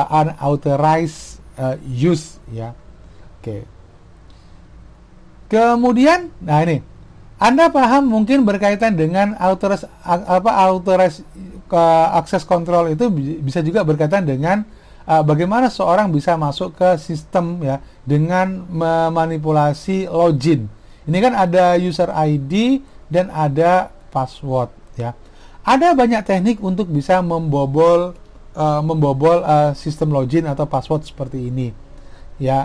unauthorized use, ya. Oke. Kemudian, nah ini, Anda paham mungkin berkaitan dengan authorized access control itu bisa juga berkaitan dengan bagaimana seorang bisa masuk ke sistem, ya, dengan memanipulasi login. Ini kan ada user ID dan ada password, ya. Ada banyak teknik untuk bisa membobol sistem login atau password seperti ini, ya.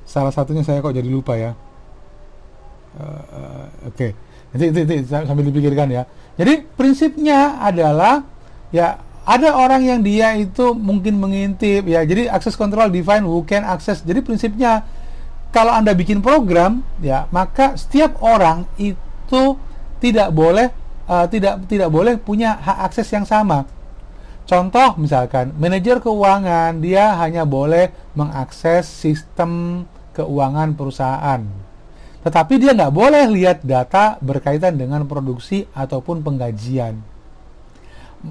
Salah satunya saya kok jadi lupa, ya. Oke. Nanti sambil dipikirkan, ya. Jadi prinsipnya adalah, ya, ada orang yang dia itu mungkin mengintip, ya. Jadi access control define who can access. Jadi prinsipnya kalau Anda bikin program, ya, maka setiap orang itu tidak boleh punya hak akses yang sama. Contoh misalkan manajer keuangan, dia hanya boleh mengakses sistem keuangan perusahaan, tetapi dia nggak boleh lihat data berkaitan dengan produksi ataupun penggajian.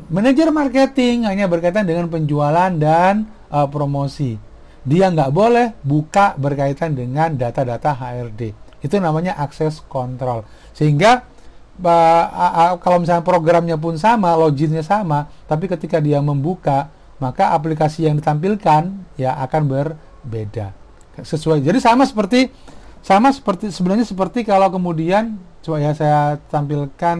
Manajer marketing hanya berkaitan dengan penjualan dan promosi. Dia nggak boleh buka berkaitan dengan data-data HRD. Itu namanya access control. Sehingga kalau misalnya programnya pun sama, loginnya sama, tapi ketika dia membuka, maka aplikasi yang ditampilkan, ya, akan berbeda. Sesuai. Jadi sama seperti sebenarnya seperti kalau kemudian, coba ya saya tampilkan.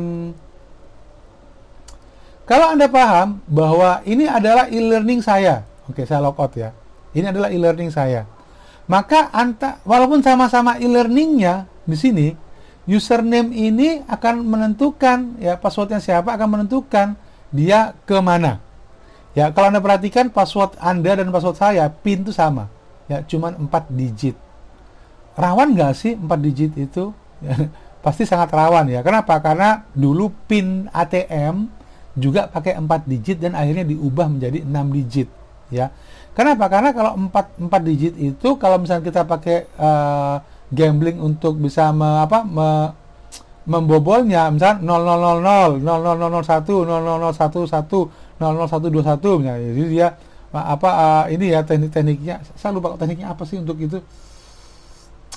Kalau Anda paham bahwa ini adalah e-learning saya. Oke, saya logout, ya. Ini adalah e-learning saya. Maka walaupun sama-sama e-learningnya di sini, username ini akan menentukan, ya, passwordnya siapa akan menentukan dia ke mana. Ya, kalau Anda perhatikan password Anda dan password saya, PIN itu sama. Ya, cuman 4 digit. Rawan nggak sih 4 digit itu? Pasti sangat rawan, ya. Kenapa? Karena dulu PIN ATM juga pakai 4 digit dan akhirnya diubah menjadi 6 digit, ya. Kenapa? Karena kalau 4 digit itu, kalau misalnya kita pakai gambling untuk bisa membobolnya, misalnya 0000, 0001, 0011, 00121, misalnya. Jadi dia ini ya tekniknya, saya lupa tekniknya apa sih untuk itu.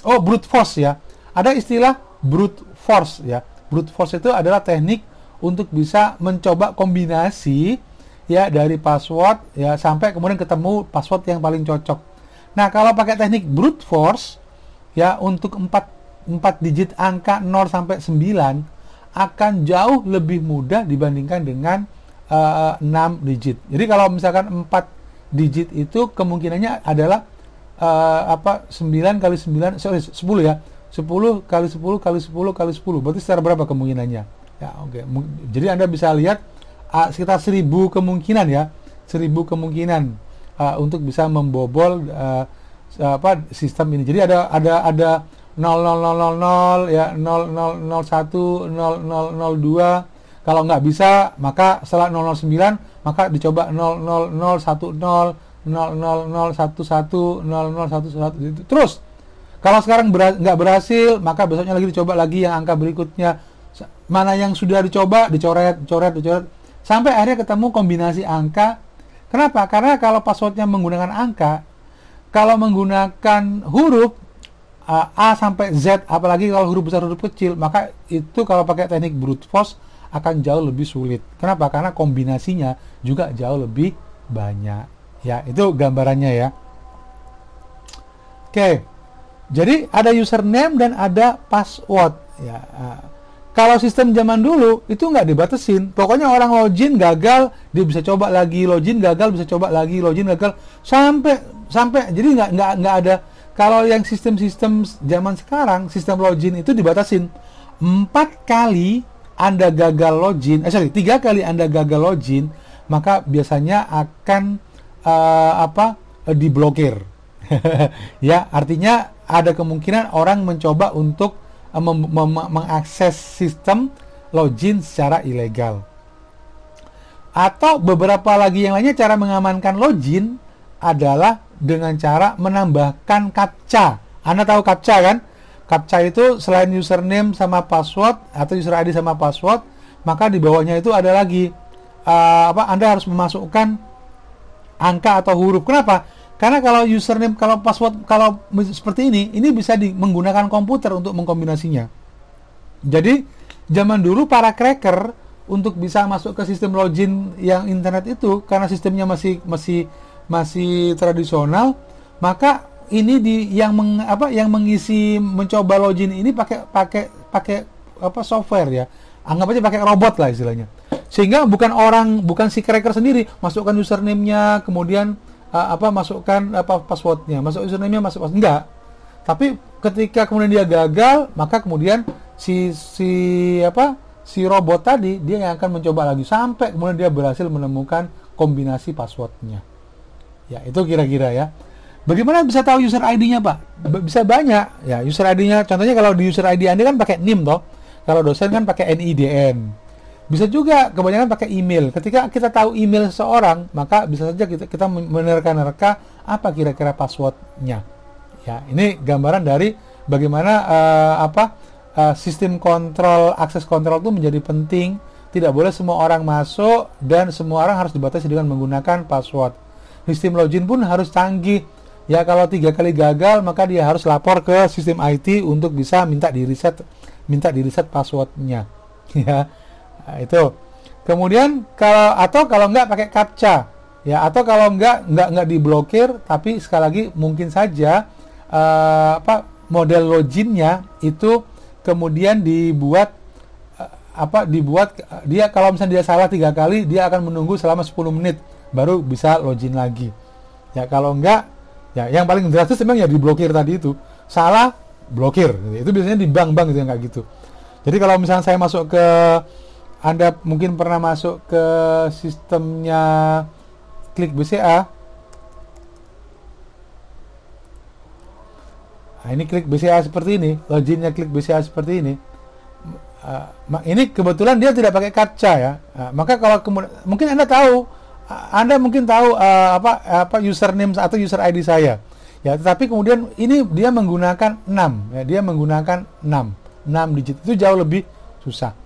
Oh, brute force, ya. Ada istilah brute force, ya. Brute force itu adalah teknik untuk bisa mencoba kombinasi, ya, dari password, ya, sampai kemudian ketemu password yang paling cocok. Nah, kalau pakai teknik brute force, ya, untuk 4 digit angka 0 sampai 9 akan jauh lebih mudah dibandingkan dengan 6 digit. Jadi kalau misalkan 4 digit itu kemungkinannya adalah 9 kali 9, 10, ya. 10 kali 10 kali 10 kali 10. Berarti secara berapa kemungkinannya? Ya, oke. Jadi Anda bisa lihat sekitar 1000 kemungkinan, ya, 1000 kemungkinan untuk bisa membobol sistem ini. Jadi ada 0000, ya, 0001, 0002. Kalau nggak bisa, maka setelah 009 maka dicoba 00010, 00011, 0011. Terus kalau sekarang nggak berhasil, maka besoknya lagi dicoba lagi yang angka berikutnya. Mana yang sudah dicoba, dicoret, sampai akhirnya ketemu kombinasi angka. Kenapa? Karena kalau passwordnya menggunakan angka, kalau menggunakan huruf A sampai Z, apalagi kalau huruf besar huruf kecil, maka itu kalau pakai teknik brute force akan jauh lebih sulit. Kenapa? Karena kombinasinya juga jauh lebih banyak. Ya, itu gambarannya, ya. Oke, jadi ada username dan ada password. Ya. Kalau sistem zaman dulu itu nggak dibatasin. Pokoknya orang login gagal, dia bisa coba lagi, login gagal, bisa coba lagi, login gagal, sampai jadi nggak ada. kalau yang sistem-sistem zaman sekarang, sistem login itu dibatasin 4 kali Anda gagal login, 3 kali Anda gagal login, maka biasanya akan diblokir. Ya, artinya ada kemungkinan orang mencoba untuk mengakses sistem login secara ilegal. Atau beberapa lagi yang lainnya, cara mengamankan login adalah dengan cara menambahkan captcha. Anda tahu captcha kan? Captcha itu selain username sama password atau user ID sama password, maka di bawahnya itu ada lagi Anda harus memasukkan angka atau huruf. Kenapa? Karena kalau username, kalau password, kalau seperti ini bisa menggunakan komputer untuk mengkombinasinya. Jadi zaman dulu para cracker untuk bisa masuk ke sistem login yang internet itu, karena sistemnya masih tradisional, maka ini yang mengisi mencoba login ini pakai software ya. Anggap aja pakai robot lah istilahnya. Sehingga bukan si cracker sendiri masukkan username-nya, kemudian masukkan password-nya, masuk username-nya, masuk password, enggak. Tapi ketika kemudian dia gagal, maka kemudian si robot tadi dia yang akan mencoba lagi sampai kemudian dia berhasil menemukan kombinasi password-nya. Ya, itu kira-kira ya. Bagaimana bisa tahu user ID-nya, Pak? Bisa banyak. Ya, user ID-nya contohnya kalau di user ID Anda kan pakai NIM toh. Kalau dosen kan pakai NIDN. Bisa juga kebanyakan pakai email. Ketika kita tahu email seseorang, maka bisa saja kita menerka-nerka apa kira-kira password-nya. Ya, ini gambaran dari bagaimana sistem kontrol, akses kontrol itu menjadi penting. Tidak boleh semua orang masuk dan semua orang harus dibatasi dengan menggunakan password. Sistem login pun harus canggih. Ya, kalau 3 kali gagal, maka dia harus lapor ke sistem IT untuk bisa minta di reset passwordnya. Ya, nah, itu. Kemudian kalau nggak pakai captcha, ya, atau kalau nggak diblokir, tapi sekali lagi mungkin saja model loginnya itu kemudian dibuat dia, kalau misalnya dia salah 3 kali, dia akan menunggu selama 10 menit baru bisa login lagi. Ya, kalau enggak, ya yang paling drastis memang ya diblokir tadi itu. Salah, blokir. Itu biasanya di bank-bank gitu, kayak gitu. Jadi kalau misalnya saya masuk ke, Anda mungkin pernah masuk ke sistemnya Klik BCA. Nah, ini Klik BCA seperti ini, loginnya Klik BCA seperti ini. Ini kebetulan dia tidak pakai captcha ya. Maka kalau mungkin Anda mungkin tahu username atau user ID saya. Ya, tetapi kemudian ini dia menggunakan 6 ya, dia menggunakan 6 digit. Itu jauh lebih susah.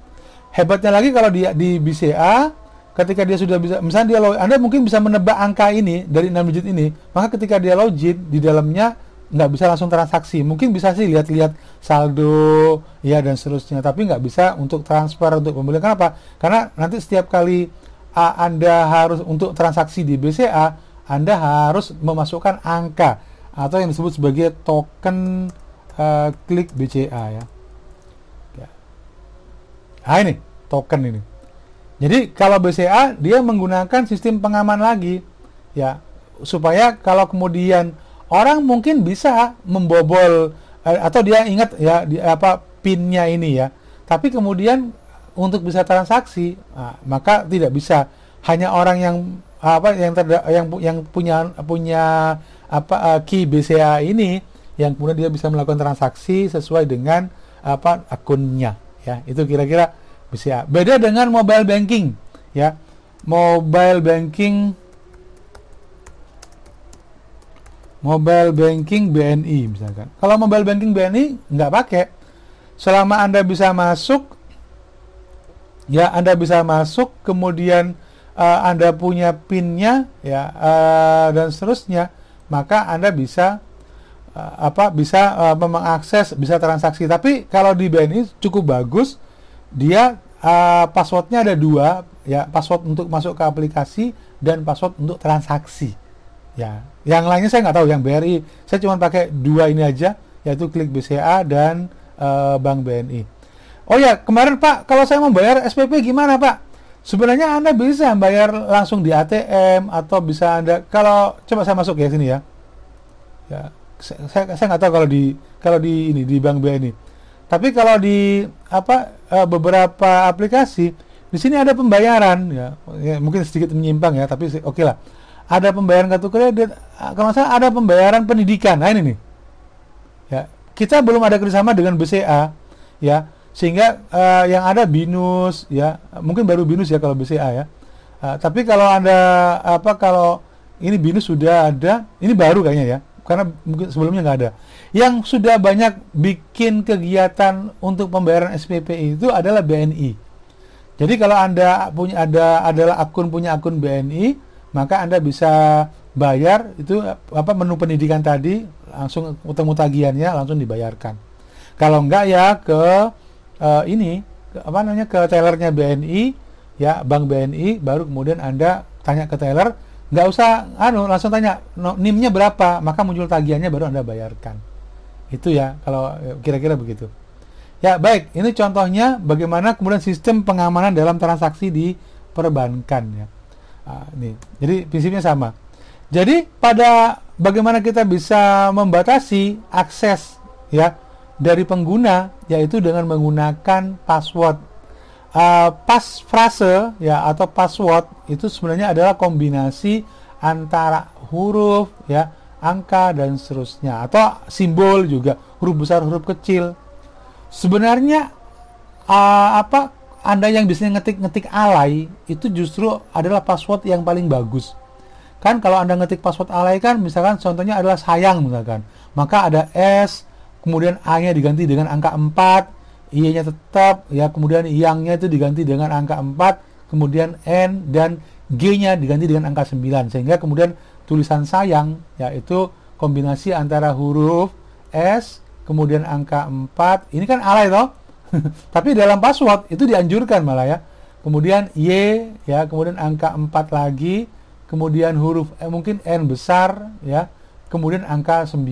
Hebatnya lagi kalau dia di BCA, ketika dia sudah bisa, misalnya Anda mungkin bisa menebak angka ini dari 6 digit ini, maka ketika dia login di dalamnya nggak bisa langsung transaksi. Mungkin bisa sih lihat-lihat saldo ya dan seterusnya, tapi nggak bisa untuk transfer, untuk pembelian. Kenapa? Karena nanti setiap kali Anda harus untuk transaksi di BCA, Anda harus memasukkan angka atau yang disebut sebagai token Klik BCA ya. Nah, ini token ini. Jadi kalau BCA dia menggunakan sistem pengaman lagi ya, supaya kalau kemudian orang mungkin bisa membobol atau dia ingat ya PIN-nya ini ya, tapi kemudian untuk bisa transaksi, maka tidak bisa. Hanya orang yang punya key BCA ini yang kemudian dia bisa melakukan transaksi sesuai dengan akunnya ya. Itu kira-kira BCA. Beda dengan mobile banking ya. Mobile banking BNI misalkan. Kalau mobile banking BNI nggak pakai. Selama Anda bisa masuk ya, Anda bisa masuk, kemudian Anda punya PIN-nya ya, dan seterusnya, maka Anda bisa mengakses, bisa transaksi. Tapi kalau di BNI cukup bagus, dia passwordnya ada 2 ya, password untuk masuk ke aplikasi dan password untuk transaksi ya. Yang lainnya saya nggak tahu. Yang BRI saya cuma pakai 2 ini aja, yaitu Klik BCA dan Bank BNI. Oh ya, kemarin Pak, kalau saya mau bayar SPP gimana Pak? Sebenarnya Anda bisa bayar langsung di ATM, atau bisa Anda, kalau coba saya masuk ya sini ya. Ya, saya nggak tahu kalau di ini di Bank BNI. Tapi kalau di beberapa aplikasi di sini ada pembayaran ya, mungkin sedikit menyimpang ya, tapi oke lah. Ada pembayaran kartu kredit, kalau saya ada pembayaran pendidikan. Nah ini nih. Ya, kita belum ada kerjasama dengan BCA ya, sehingga yang ada BINUS ya, mungkin baru BINUS ya kalau BCA ya. Tapi kalau ada kalau ini BINUS sudah ada, ini baru kayaknya ya, karena mungkin sebelumnya nggak ada. Yang sudah banyak bikin kegiatan untuk pembayaran SPP itu adalah BNI. Jadi kalau Anda adalah punya akun BNI, maka Anda bisa bayar itu menu pendidikan tadi, langsung ketemu tagihannya, langsung dibayarkan. Kalau enggak ya ke ke tellernya BNI ya, Bank BNI, baru kemudian Anda tanya ke teller, nggak usah langsung tanya NIM-nya berapa, maka muncul tagihannya baru Anda bayarkan. Itu ya, kalau kira-kira begitu. Ya baik, ini contohnya bagaimana kemudian sistem pengamanan dalam transaksi di perbankan ya. Nih, jadi prinsipnya sama. Jadi pada bagaimana kita bisa membatasi akses ya dari pengguna, yaitu dengan menggunakan password. Passphrase ya atau password itu sebenarnya adalah kombinasi antara huruf ya, angka dan seterusnya, atau simbol juga, huruf besar, huruf kecil. Sebenarnya Anda yang biasanya ngetik alay itu justru adalah password yang paling bagus. Kan kalau Anda ngetik password alay kan, misalkan contohnya adalah sayang misalkan, maka ada S, kemudian A-nya diganti dengan angka 4, I-nya tetap ya, kemudian yang-nya itu diganti dengan angka 4, kemudian N dan G-nya diganti dengan angka 9, sehingga kemudian tulisan sayang yaitu kombinasi antara huruf S kemudian angka 4, ini kan alay toh. Tapi dalam password itu dianjurkan malah ya. Kemudian Y ya, kemudian angka 4 lagi, kemudian huruf mungkin N besar ya, kemudian angka 9.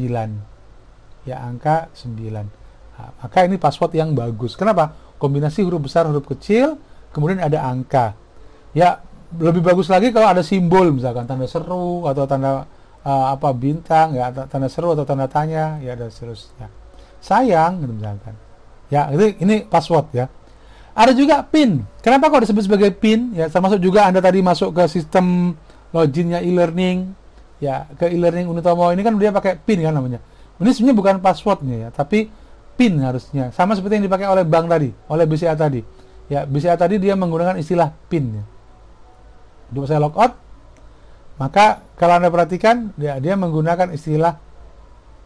Ya, angka 9. Nah, maka ini password yang bagus. Kenapa? Kombinasi huruf besar, huruf kecil, kemudian ada angka. Ya, lebih bagus lagi kalau ada simbol, misalkan tanda seru atau tanda bintang ya, tanda seru atau tanda tanya ya, dan seterusnya. Sayang gitu misalkan. Ya, ini password ya. Ada juga PIN. Kenapa kok disebut sebagai PIN? Ya, termasuk juga Anda tadi masuk ke sistem loginnya e-learning ya, ke e-learning Unitomo ini kan dia pakai PIN kan namanya. Ini sebenarnya bukan passwordnya ya, tapi PIN harusnya. Sama seperti yang dipakai oleh bank tadi, oleh BCA tadi. Ya, BCA tadi dia menggunakan istilah PIN ya. Untuk saya logout, maka kalau Anda perhatikan dia menggunakan istilah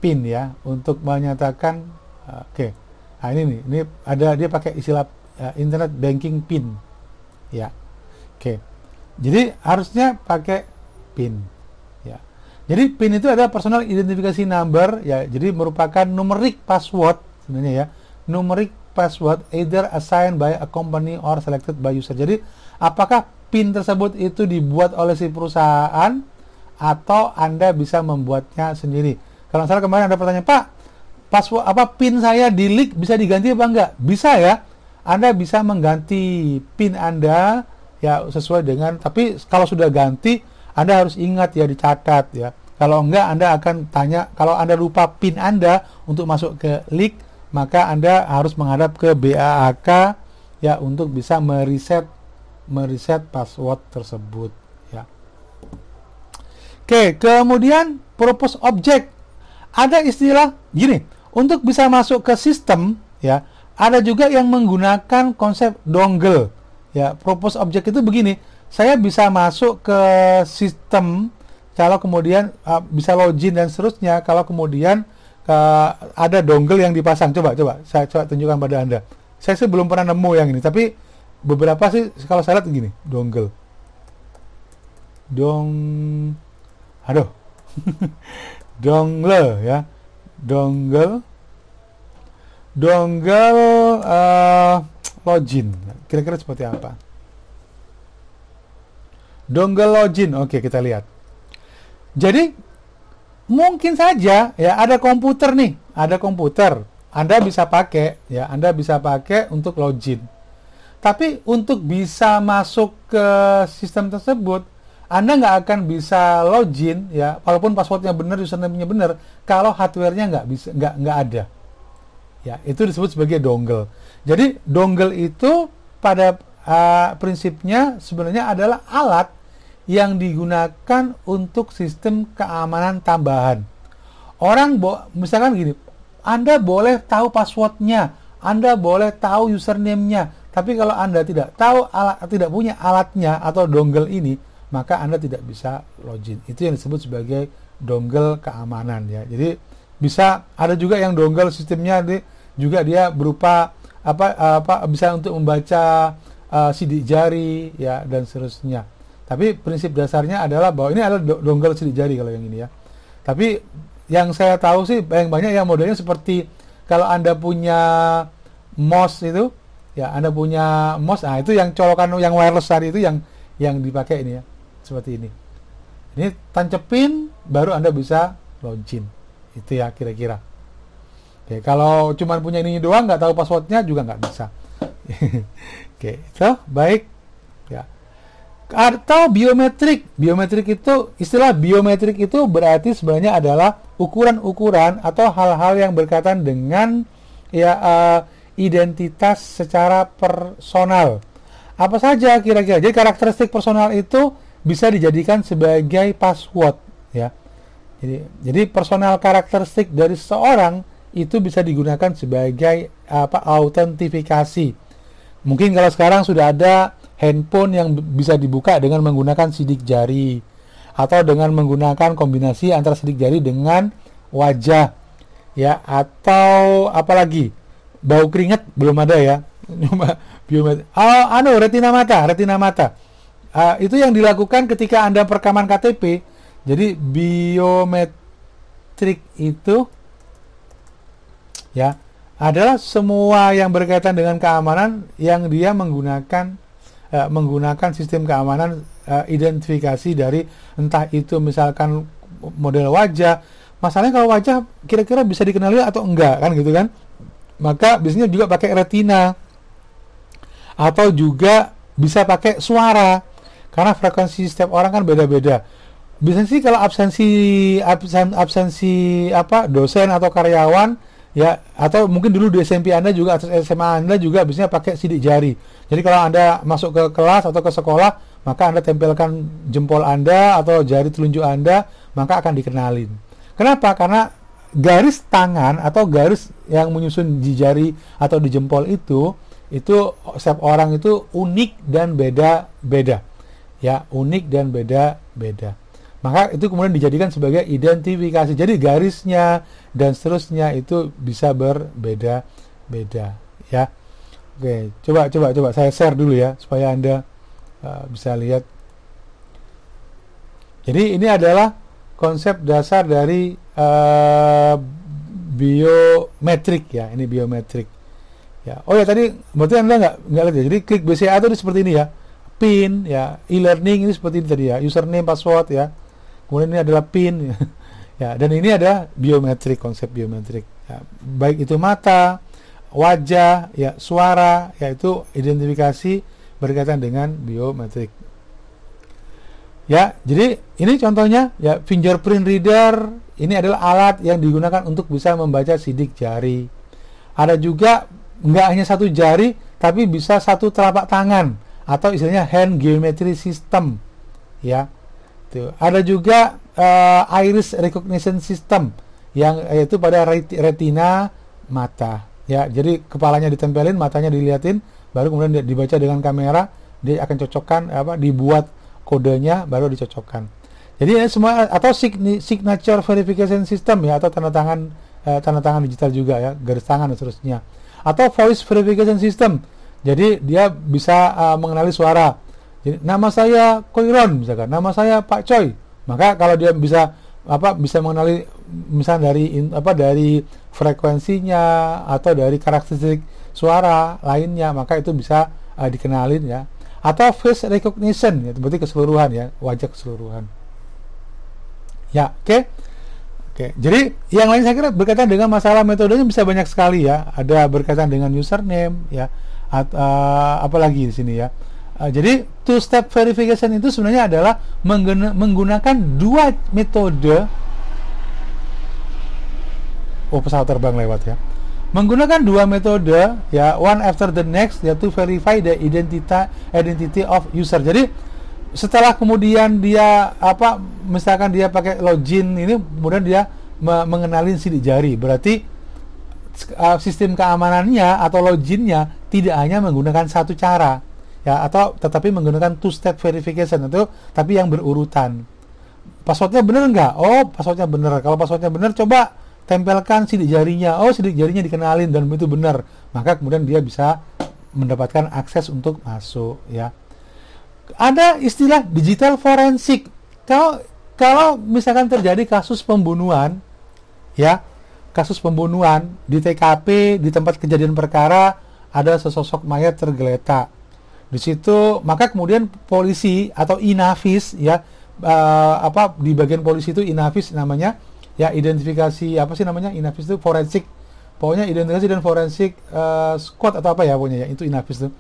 PIN ya untuk menyatakan oke. Nah ini ada dia pakai istilah internet banking PIN ya. Oke. Jadi harusnya pakai PIN ya. Jadi PIN itu adalah personal identification number ya. Jadi merupakan numeric password sebenarnya ya. Numeric password either assigned by a company or selected by user. Jadi apakah PIN tersebut itu dibuat oleh si perusahaan atau Anda bisa membuatnya sendiri. Kalau misalnya kemarin ada pertanyaan, Pak, password PIN saya di leak bisa diganti apa enggak? Bisa ya. Anda bisa mengganti PIN Anda ya sesuai dengan, tapi kalau sudah ganti Anda harus ingat ya, dicatat ya. Kalau enggak Anda akan tanya, kalau Anda lupa PIN Anda untuk masuk ke leak, maka Anda harus menghadap ke BAAK ya untuk bisa mereset password tersebut ya. Oke, kemudian purpose object. Ada istilah gini, untuk bisa masuk ke sistem ya, ada juga yang menggunakan konsep dongle ya. Purpose object itu begini, saya bisa masuk ke sistem kalau kemudian bisa login dan seterusnya kalau kemudian ada dongle yang dipasang. Coba saya tunjukkan pada Anda. Saya sih belum pernah nemu yang ini, tapi beberapa sih kalau saya lihat gini, dongle dongle ya, dongle login, kira-kira seperti apa dongle login. Oke, kita lihat. Jadi mungkin saja ya, ada komputer nih, Anda bisa pakai ya, Anda bisa pakai untuk login. Tapi untuk bisa masuk ke sistem tersebut, Anda nggak akan bisa login ya, walaupun passwordnya benar, username-nya benar, kalau hardware-nya nggak bisa, nggak ada. Ya, itu disebut sebagai dongle. Jadi dongle itu pada prinsipnya sebenarnya adalah alat yang digunakan untuk sistem keamanan tambahan. Orang misalkan gini, Anda boleh tahu passwordnya, Anda boleh tahu username-nya, tapi kalau Anda tidak tahu tidak punya alatnya atau dongle ini, maka Anda tidak bisa login. Itu yang disebut sebagai dongle keamanan ya. Jadi bisa ada juga yang dongle sistemnya juga dia berupa bisa untuk membaca sidik jari ya dan seterusnya. Tapi prinsip dasarnya adalah bahwa ini adalah dongle sidik jari kalau yang ini ya. Tapi yang saya tahu sih banyak yang modelnya seperti kalau Anda punya mouse itu ya, Anda punya mouse, nah itu yang colokan yang wireless tadi itu yang dipakai ini ya, seperti ini. Ini tancepin baru Anda bisa login. Itu ya kira-kira. Oke, kalau cuma punya ini doang nggak tahu passwordnya juga nggak bisa. Oke, itu baik ya. Atau biometrik. Biometrik itu, istilah biometrik itu berarti sebenarnya adalah ukuran-ukuran atau hal-hal yang berkaitan dengan ya identitas secara personal. Apa saja kira-kira? Jadi karakteristik personal itu bisa dijadikan sebagai password ya. Jadi personal karakteristik dari seseorang itu bisa digunakan sebagai autentifikasi. Mungkin kalau sekarang sudah ada handphone yang bisa dibuka dengan menggunakan sidik jari atau dengan menggunakan kombinasi antara sidik jari dengan wajah ya, atau apalagi bau keringat belum ada ya. Retina mata. Itu yang dilakukan ketika Anda perekaman KTP. Jadi biometrik itu ya adalah semua yang berkaitan dengan keamanan yang dia menggunakan sistem keamanan identifikasi dari entah itu misalkan model wajah. Masalahnya kalau wajah kira-kira bisa dikenali atau enggak kan gitu kan. Maka biasanya juga pakai retina atau juga bisa pakai suara karena frekuensi setiap orang kan beda-beda. Biasanya sih kalau absensi dosen atau karyawan ya, atau mungkin dulu di SMP Anda juga atau SMA Anda juga biasanya pakai sidik jari. Jadi kalau Anda masuk ke kelas atau ke sekolah, maka Anda tempelkan jempol Anda atau jari telunjuk Anda, maka akan dikenalin. Kenapa? Karena garis tangan atau garis yang menyusun di jari atau di jempol itu setiap orang itu unik dan beda-beda. Ya, unik dan beda-beda. Maka itu kemudian dijadikan sebagai identifikasi. Jadi garisnya dan seterusnya itu bisa berbeda-beda ya. Oke, coba saya share dulu ya supaya Anda bisa lihat. Jadi ini adalah konsep dasar dari biometrik ya. Ini biometrik. Ya. Oh ya, tadi berarti Anda nggak lihat ya. Jadi klik BCA itu seperti ini ya. PIN ya, e-learning ini seperti ini tadi ya, username, password ya. Kemudian ini adalah PIN ya, dan ini ada biometrik, konsep biometrik ya. Baik itu mata, wajah ya, suara ya, itu identifikasi berkaitan dengan biometrik ya. Jadi ini contohnya ya, fingerprint reader ini adalah alat yang digunakan untuk bisa membaca sidik jari. Ada juga nggak hanya satu jari tapi bisa satu telapak tangan atau istilahnya hand geometry system ya. Ada juga iris recognition system yang yaitu pada retina mata ya. Jadi kepalanya ditempelin, matanya dilihatin, baru kemudian dibaca dengan kamera, dia akan cocokkan dibuat kodenya baru dicocokkan. Jadi ini semua, atau signature verification system ya, atau tanda tangan digital juga ya, garis tangan dan seterusnya. Atau voice verification system. Jadi dia bisa mengenali suara. Jadi, nama saya Koiron misalkan, nama saya Pak Choi. Maka kalau dia bisa mengenali misalnya dari frekuensinya atau dari karakteristik suara lainnya, maka itu bisa dikenalin ya. Atau face recognition ya, berarti keseluruhan ya, wajah keseluruhan. Ya, oke. Jadi yang lain saya kira berkaitan dengan masalah metodenya bisa banyak sekali ya. Ada berkaitan dengan username ya. Apalagi di sini ya. Jadi two step verification itu sebenarnya adalah menggunakan dua metode. Oh, pesawat terbang lewat ya. Menggunakan dua metode ya, one after the next, ya, to verify the identity of user. Jadi setelah kemudian dia misalkan dia pakai login ini, kemudian dia mengenalin sidik jari, berarti sistem keamanannya atau loginnya tidak hanya menggunakan satu cara ya, atau tetapi menggunakan two step verification itu, tapi yang berurutan. Passwordnya bener nggak? Oh, passwordnya bener. Kalau passwordnya bener, coba tempelkan sidik jarinya. Oh, sidik jarinya dikenalin dan itu benar, maka kemudian dia bisa mendapatkan akses untuk masuk ya. Ada istilah digital forensik. Kalau misalkan terjadi kasus pembunuhan ya, kasus pembunuhan di TKP, di tempat kejadian perkara ada sesosok mayat tergeletak di situ, maka kemudian polisi atau Inavis ya, di bagian polisi itu Inavis namanya ya, identifikasi Inavis itu forensik, pokoknya identifikasi dan forensik squad atau apa ya pokoknya ya, itu Inavis itu.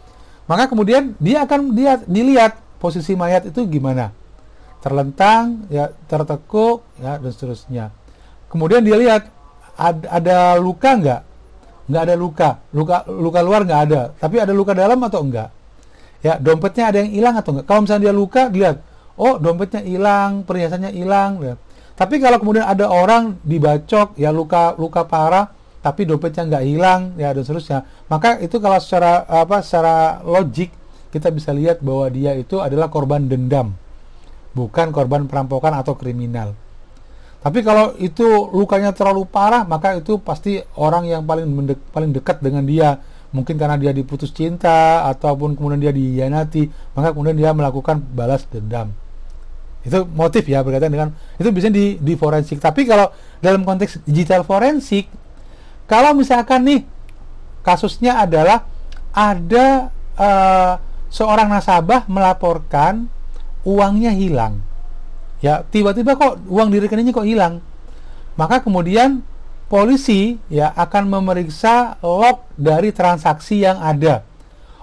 Maka kemudian dia akan dilihat posisi mayat itu gimana, terlentang ya, tertekuk ya, dan seterusnya. Kemudian dia lihat ada luka nggak ada luka luar nggak ada, tapi ada luka dalam atau enggak ya, dompetnya ada yang hilang atau enggak. Kalau misalnya dia luka, dilihat, oh dompetnya hilang, perhiasannya hilang ya. Tapi kalau kemudian ada orang dibacok ya, luka parah tapi dompetnya nggak hilang ya, dan seterusnya, maka itu kalau secara logik kita bisa lihat bahwa dia itu adalah korban dendam, bukan korban perampokan atau kriminal. Tapi kalau itu lukanya terlalu parah, maka itu pasti orang yang paling dekat dengan dia, mungkin karena dia diputus cinta ataupun kemudian dia dihianati, maka kemudian dia melakukan balas dendam. Itu motif ya, berkaitan dengan itu bisa di forensik. Tapi kalau dalam konteks digital forensik, kalau misalkan nih kasusnya adalah ada seorang nasabah melaporkan uangnya hilang ya, tiba-tiba kok uang di rekeningnya kok hilang, maka kemudian polisi ya akan memeriksa log dari transaksi yang ada.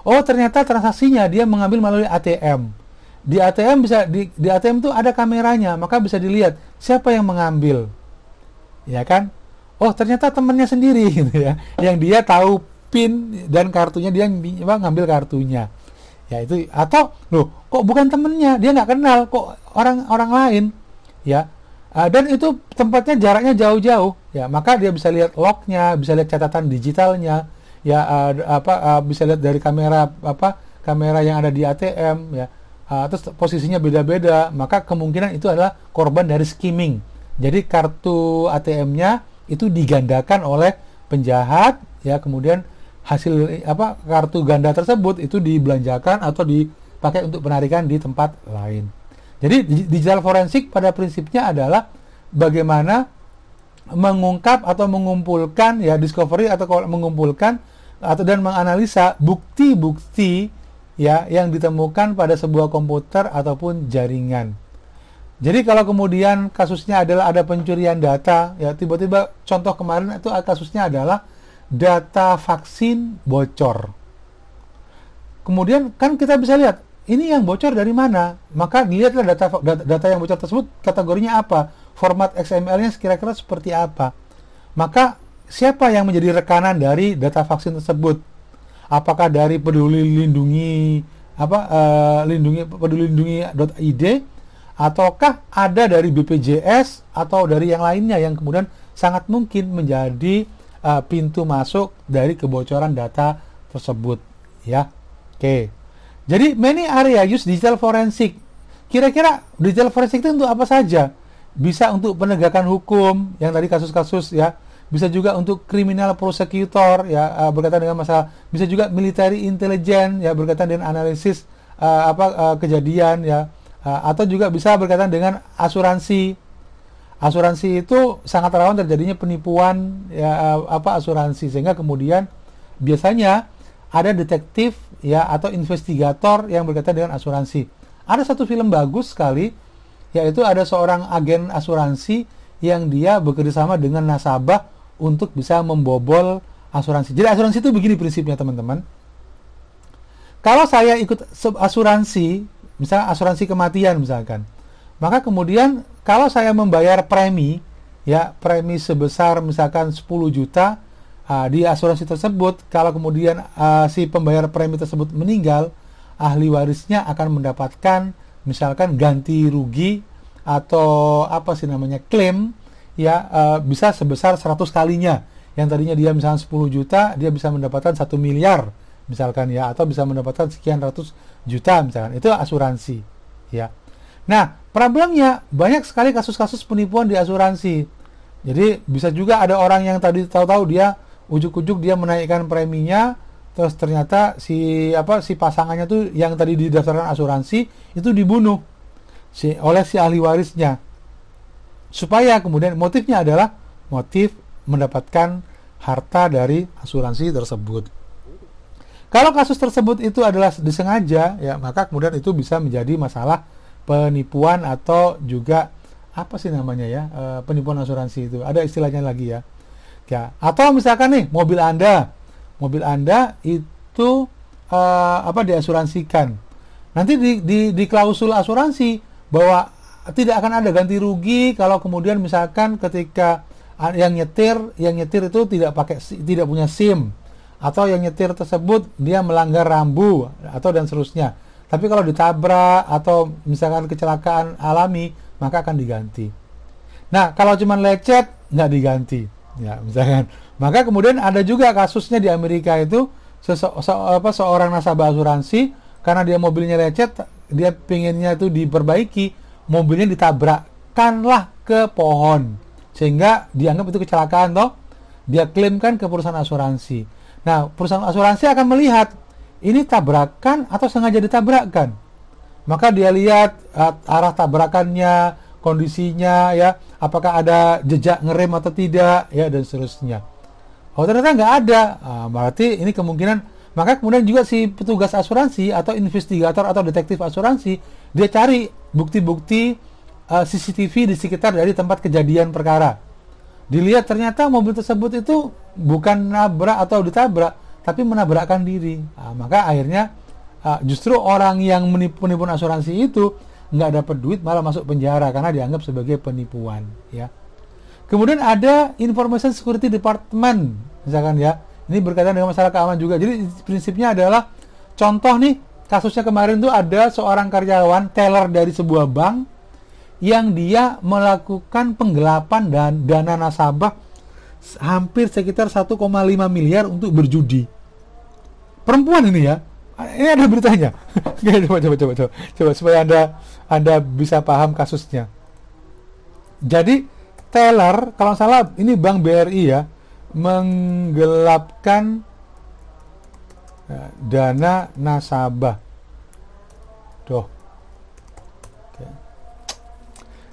Oh, ternyata transaksinya dia mengambil melalui ATM. Di ATM di ATM itu ada kameranya, maka bisa dilihat siapa yang mengambil, ya kan? Oh, ternyata temannya sendiri gitu ya, yang dia tahu PIN dan kartunya, dia ngambil kartunya. Ya itu, atau loh kok bukan temennya, dia nggak kenal, kok orang lain ya, dan itu tempatnya jaraknya jauh-jauh ya, maka dia bisa lihat lognya, bisa lihat catatan digitalnya ya, bisa lihat dari kamera yang ada di ATM ya, terus posisinya beda-beda, maka kemungkinan itu adalah korban dari skimming. Jadi kartu ATM-nya itu digandakan oleh penjahat ya, kemudian hasil kartu ganda tersebut itu dibelanjakan atau dipakai untuk penarikan di tempat lain. Jadi digital forensik pada prinsipnya adalah bagaimana mengungkap atau mengumpulkan ya, discovery atau mengumpulkan atau dan menganalisa bukti-bukti ya yang ditemukan pada sebuah komputer ataupun jaringan. Jadi kalau kemudian kasusnya adalah ada pencurian data ya, tiba-tiba contoh kemarin itu kasusnya adalah data vaksin bocor. Kemudian kan kita bisa lihat ini yang bocor dari mana, maka dilihatlah data yang bocor tersebut kategorinya apa, format XML-nya kira-kira seperti apa. Maka siapa yang menjadi rekanan dari data vaksin tersebut? Apakah dari peduli lindungi pedulilindungi.id, ataukah ada dari BPJS atau dari yang lainnya yang kemudian sangat mungkin menjadi pintu masuk dari kebocoran data tersebut ya. Oke. Jadi many area use digital forensik. Kira-kira digital forensik itu untuk apa saja? Bisa untuk penegakan hukum yang tadi kasus-kasus ya, bisa juga untuk criminal prosecutor ya, berkaitan dengan masalah, bisa juga military intelligence ya, berkaitan dengan analisis kejadian ya, atau juga bisa berkaitan dengan asuransi. Asuransi itu sangat rawan terjadinya penipuan ya, asuransi, sehingga kemudian biasanya ada detektif ya atau investigator yang berkaitan dengan asuransi. Ada satu film bagus sekali, yaitu ada seorang agen asuransi yang dia bekerjasama dengan nasabah untuk bisa membobol asuransi. Jadi asuransi itu begini prinsipnya teman-teman. kalau saya ikut asuransi, misalnya asuransi kematian misalkan, maka kemudian kalau saya membayar premi, ya premi sebesar misalkan 10 juta di asuransi tersebut, kalau kemudian si pembayar premi tersebut meninggal, ahli warisnya akan mendapatkan misalkan ganti rugi atau apa sih namanya, klaim, ya bisa sebesar 100 kalinya. Yang tadinya dia misalnya 10 juta, dia bisa mendapatkan 1 miliar misalkan, ya, atau bisa mendapatkan sekian ratus juta misalkan. Itu asuransi, ya. Nah, problemnya banyak sekali kasus-kasus penipuan di asuransi. Jadi bisa juga ada orang yang tadi tahu-tahu dia ujuk-ujuk dia menaikkan preminya, terus ternyata si pasangannya tuh yang tadi didaftarkan asuransi itu dibunuh oleh si ahli warisnya. Supaya kemudian motifnya adalah motif mendapatkan harta dari asuransi tersebut. Kalau kasus tersebut itu adalah disengaja, ya maka kemudian itu bisa menjadi masalah penipuan atau juga apa sih namanya, ya, penipuan asuransi itu. Ada istilahnya lagi, ya. Ya, atau misalkan nih mobil Anda itu diasuransikan. Nanti di klausul asuransi bahwa tidak akan ada ganti rugi kalau kemudian misalkan ketika yang nyetir itu tidak punya SIM, atau yang nyetir tersebut dia melanggar rambu atau dan seterusnya. Tapi kalau ditabrak atau misalkan kecelakaan alami, maka akan diganti. Nah, kalau cuma lecet nggak diganti, ya misalkan. Maka kemudian ada juga kasusnya di Amerika itu seorang nasabah asuransi, karena dia mobilnya lecet, dia pinginnya itu diperbaiki, mobilnya ditabrakkanlah ke pohon sehingga dianggap itu kecelakaan, toh dia klaimkan ke perusahaan asuransi. Nah, perusahaan asuransi akan melihat ini tabrakan atau sengaja ditabrakkan. Maka dia lihat arah tabrakannya, kondisinya, ya, apakah ada jejak ngerem atau tidak, ya, dan seterusnya. Oh, ternyata nggak ada, berarti ini kemungkinan. Maka kemudian juga si petugas asuransi atau investigator atau detektif asuransi, dia cari bukti-bukti CCTV di sekitar dari tempat kejadian perkara. Dilihat ternyata mobil tersebut itu bukan nabrak atau ditabrak, tapi menabrakkan diri. Maka akhirnya justru orang yang penipuan asuransi itu nggak dapat duit, malah masuk penjara karena dianggap sebagai penipuan, ya. Kemudian ada Information Security Department, misalkan, ya. Ini berkaitan dengan masalah keamanan juga. Jadi prinsipnya adalah, contoh nih, kasusnya kemarin tuh ada seorang karyawan teller dari sebuah bank yang dia melakukan penggelapan dan dana nasabah hampir sekitar 1,5 miliar untuk berjudi. Perempuan ini, ya. Ini ada beritanya. Coba supaya Anda bisa paham kasusnya. Jadi teller, kalau salah ini Bank BRI, ya, menggelapkan dana nasabah.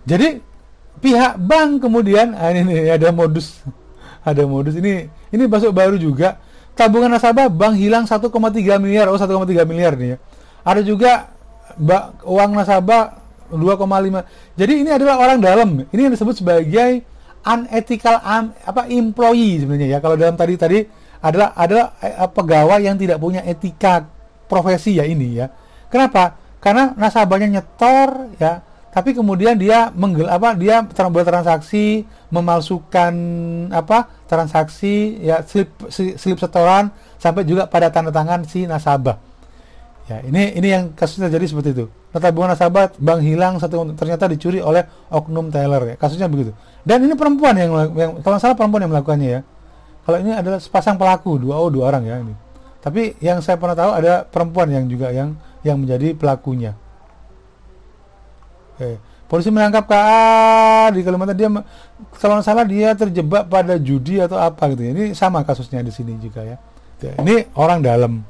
Jadi pihak bank kemudian ini ada modus ini masuk baru juga. Tabungan nasabah bank hilang 1,3 miliar. 1,3 miliar nih, ya. Ada juga uang nasabah 2,5. Jadi ini adalah orang dalam. Ini yang disebut sebagai unethical employee sebenarnya, ya. Kalau dalam tadi adalah pegawai yang tidak punya etika profesi, ya, ini, ya. Kenapa? Karena nasabahnya nyetor, ya, tapi kemudian dia dia bertransaksi, memalsukan transaksi, ya, slip setoran, sampai juga pada tanda tangan si nasabah. Ya, ini yang kasusnya terjadi seperti itu. Tabungan nasabah bank hilang ternyata dicuri oleh oknum teller, ya. Kasusnya begitu. Dan ini perempuan yang kalau salah perempuan yang melakukannya, ya. Kalau ini adalah sepasang pelaku, dua orang, ya, ini. Tapi yang saya pernah tahu ada perempuan yang juga yang menjadi pelakunya. Polisi menangkap KA di Kalimantan. Dia kalau salah dia terjebak pada judi atau apa gitu. Ini sama kasusnya di sini juga, ya. Ini orang dalam.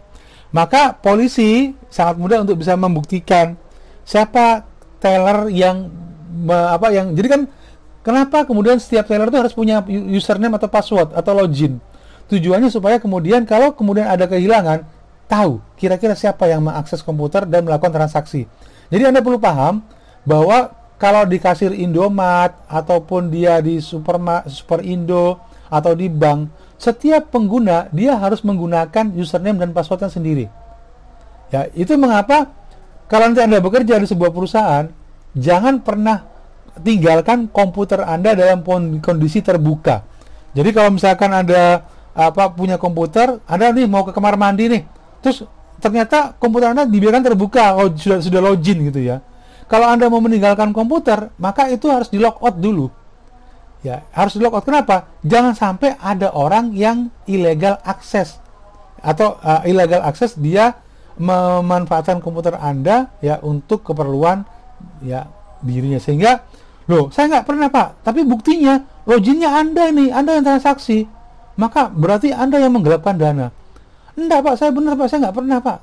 Maka polisi sangat mudah untuk bisa membuktikan siapa teller yang jadi kan kenapa kemudian setiap teller itu harus punya username atau password atau login. Tujuannya supaya kemudian kalau kemudian ada kehilangan, tahu kira-kira siapa yang mengakses komputer dan melakukan transaksi. Jadi Anda perlu paham bahwa kalau di kasir Indomaret ataupun dia di Super Indo atau di bank, setiap pengguna dia harus menggunakan username dan passwordnya sendiri. Ya, itu mengapa kalau nanti Anda bekerja di sebuah perusahaan, jangan pernah tinggalkan komputer Anda dalam kondisi terbuka. Jadi kalau misalkan Anda punya komputer, Anda nih mau ke kamar mandi nih, terus ternyata komputer Anda dibiarkan terbuka, sudah login gitu ya. Kalau Anda mau meninggalkan komputer, maka itu harus di logout dulu. Ya, harus di logout. Kenapa? Jangan sampai ada orang yang illegal access atau illegal access, dia memanfaatkan komputer Anda ya untuk keperluan ya dirinya, sehingga loh saya nggak pernah Pak, tapi buktinya loginnya Anda nih, Anda yang transaksi, maka berarti Anda yang menggelapkan dana. Enggak Pak, saya benar Pak, saya nggak pernah Pak.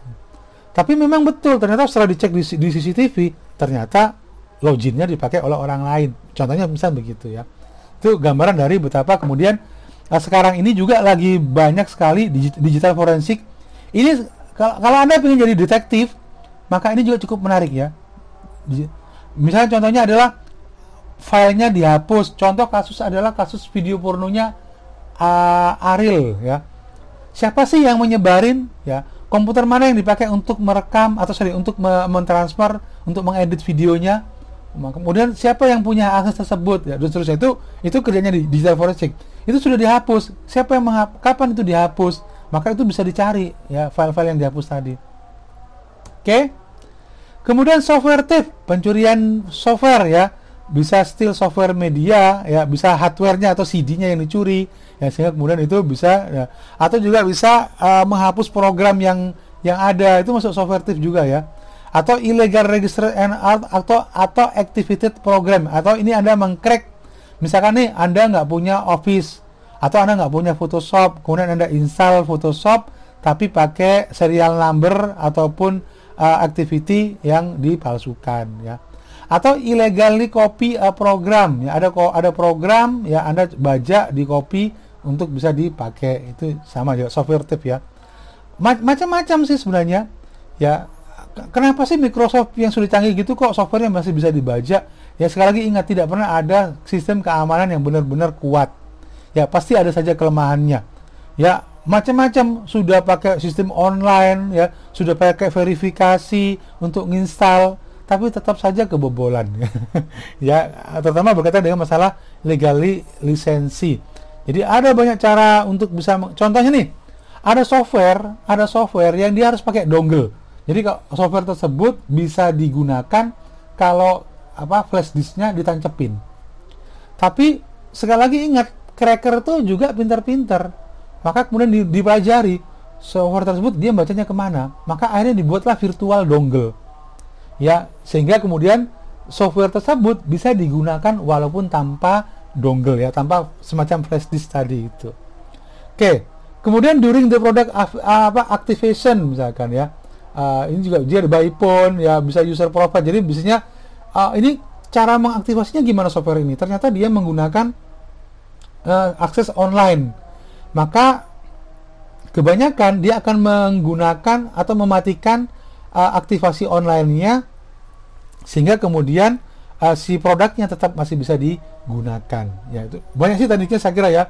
Tapi memang betul, ternyata setelah dicek di CCTV, ternyata loginnya dipakai oleh orang lain. Contohnya misalnya begitu ya. Itu gambaran dari betapa kemudian sekarang ini juga lagi banyak sekali digital forensik. Ini kalau Anda ingin jadi detektif, maka ini juga cukup menarik ya. Misalnya contohnya adalah filenya dihapus. Contoh kasus adalah kasus video pornonya Ariel ya. Siapa sih yang menyebarin ya? Komputer mana yang dipakai untuk merekam atau untuk mentransfer, untuk mengedit videonya? Kemudian siapa yang punya akses tersebut ya, dan seterusnya. Itu kerjanya di digital forensik. Itu sudah dihapus. Siapa yang kapan itu dihapus? Maka itu bisa dicari ya, file-file yang dihapus tadi. Oke. Kemudian software thief, pencurian software ya. Bisa steal software media ya, bisa hardware-nya atau CD-nya yang dicuri ya, sehingga kemudian itu bisa ya. Atau juga bisa menghapus program yang ada, itu masuk software thief juga ya. Atau illegal register and atau activated program, atau ini Anda mengcrack, misalkan nih Anda nggak punya Office atau Anda nggak punya Photoshop, kemudian Anda install Photoshop tapi pakai serial number ataupun activity yang dipalsukan ya. Atau illegally copy program ya, ada program ya Anda bajak di copy untuk bisa dipakai, itu sama juga software thief ya. Macam-macam sih sebenarnya ya. Kenapa sih Microsoft yang sudah canggih gitu kok softwarenya masih bisa dibajak? Ya sekali lagi ingat, tidak pernah ada sistem keamanan yang benar-benar kuat. Ya pasti ada saja kelemahannya. Ya macam-macam, sudah pakai sistem online ya, sudah pakai verifikasi untuk nginstal, tapi tetap saja kebobolan. Ya, terutama berkaitan dengan masalah legally lisensi. Jadi ada banyak cara untuk bisa, contohnya nih, ada software yang dia harus pakai dongle. Jadi software tersebut bisa digunakan kalau flash disknya ditancepin. Tapi sekali lagi ingat, cracker itu juga pintar-pintar. Maka kemudian dipelajari software tersebut dia bacanya kemana. Maka akhirnya dibuatlah virtual dongle. Ya, sehingga kemudian software tersebut bisa digunakan walaupun tanpa dongle ya, tanpa semacam flash disk tadi itu. Oke. Kemudian during the product activation misalkan ya. Ini juga dia by phone ya, bisa user profile. Jadi biasanya ini cara mengaktifasinya gimana software ini? Ternyata dia menggunakan akses online. Maka kebanyakan dia akan menggunakan atau mematikan aktivasi online-nya, sehingga kemudian si produknya tetap masih bisa digunakan. Ya, itu banyak sih tekniknya saya kira ya.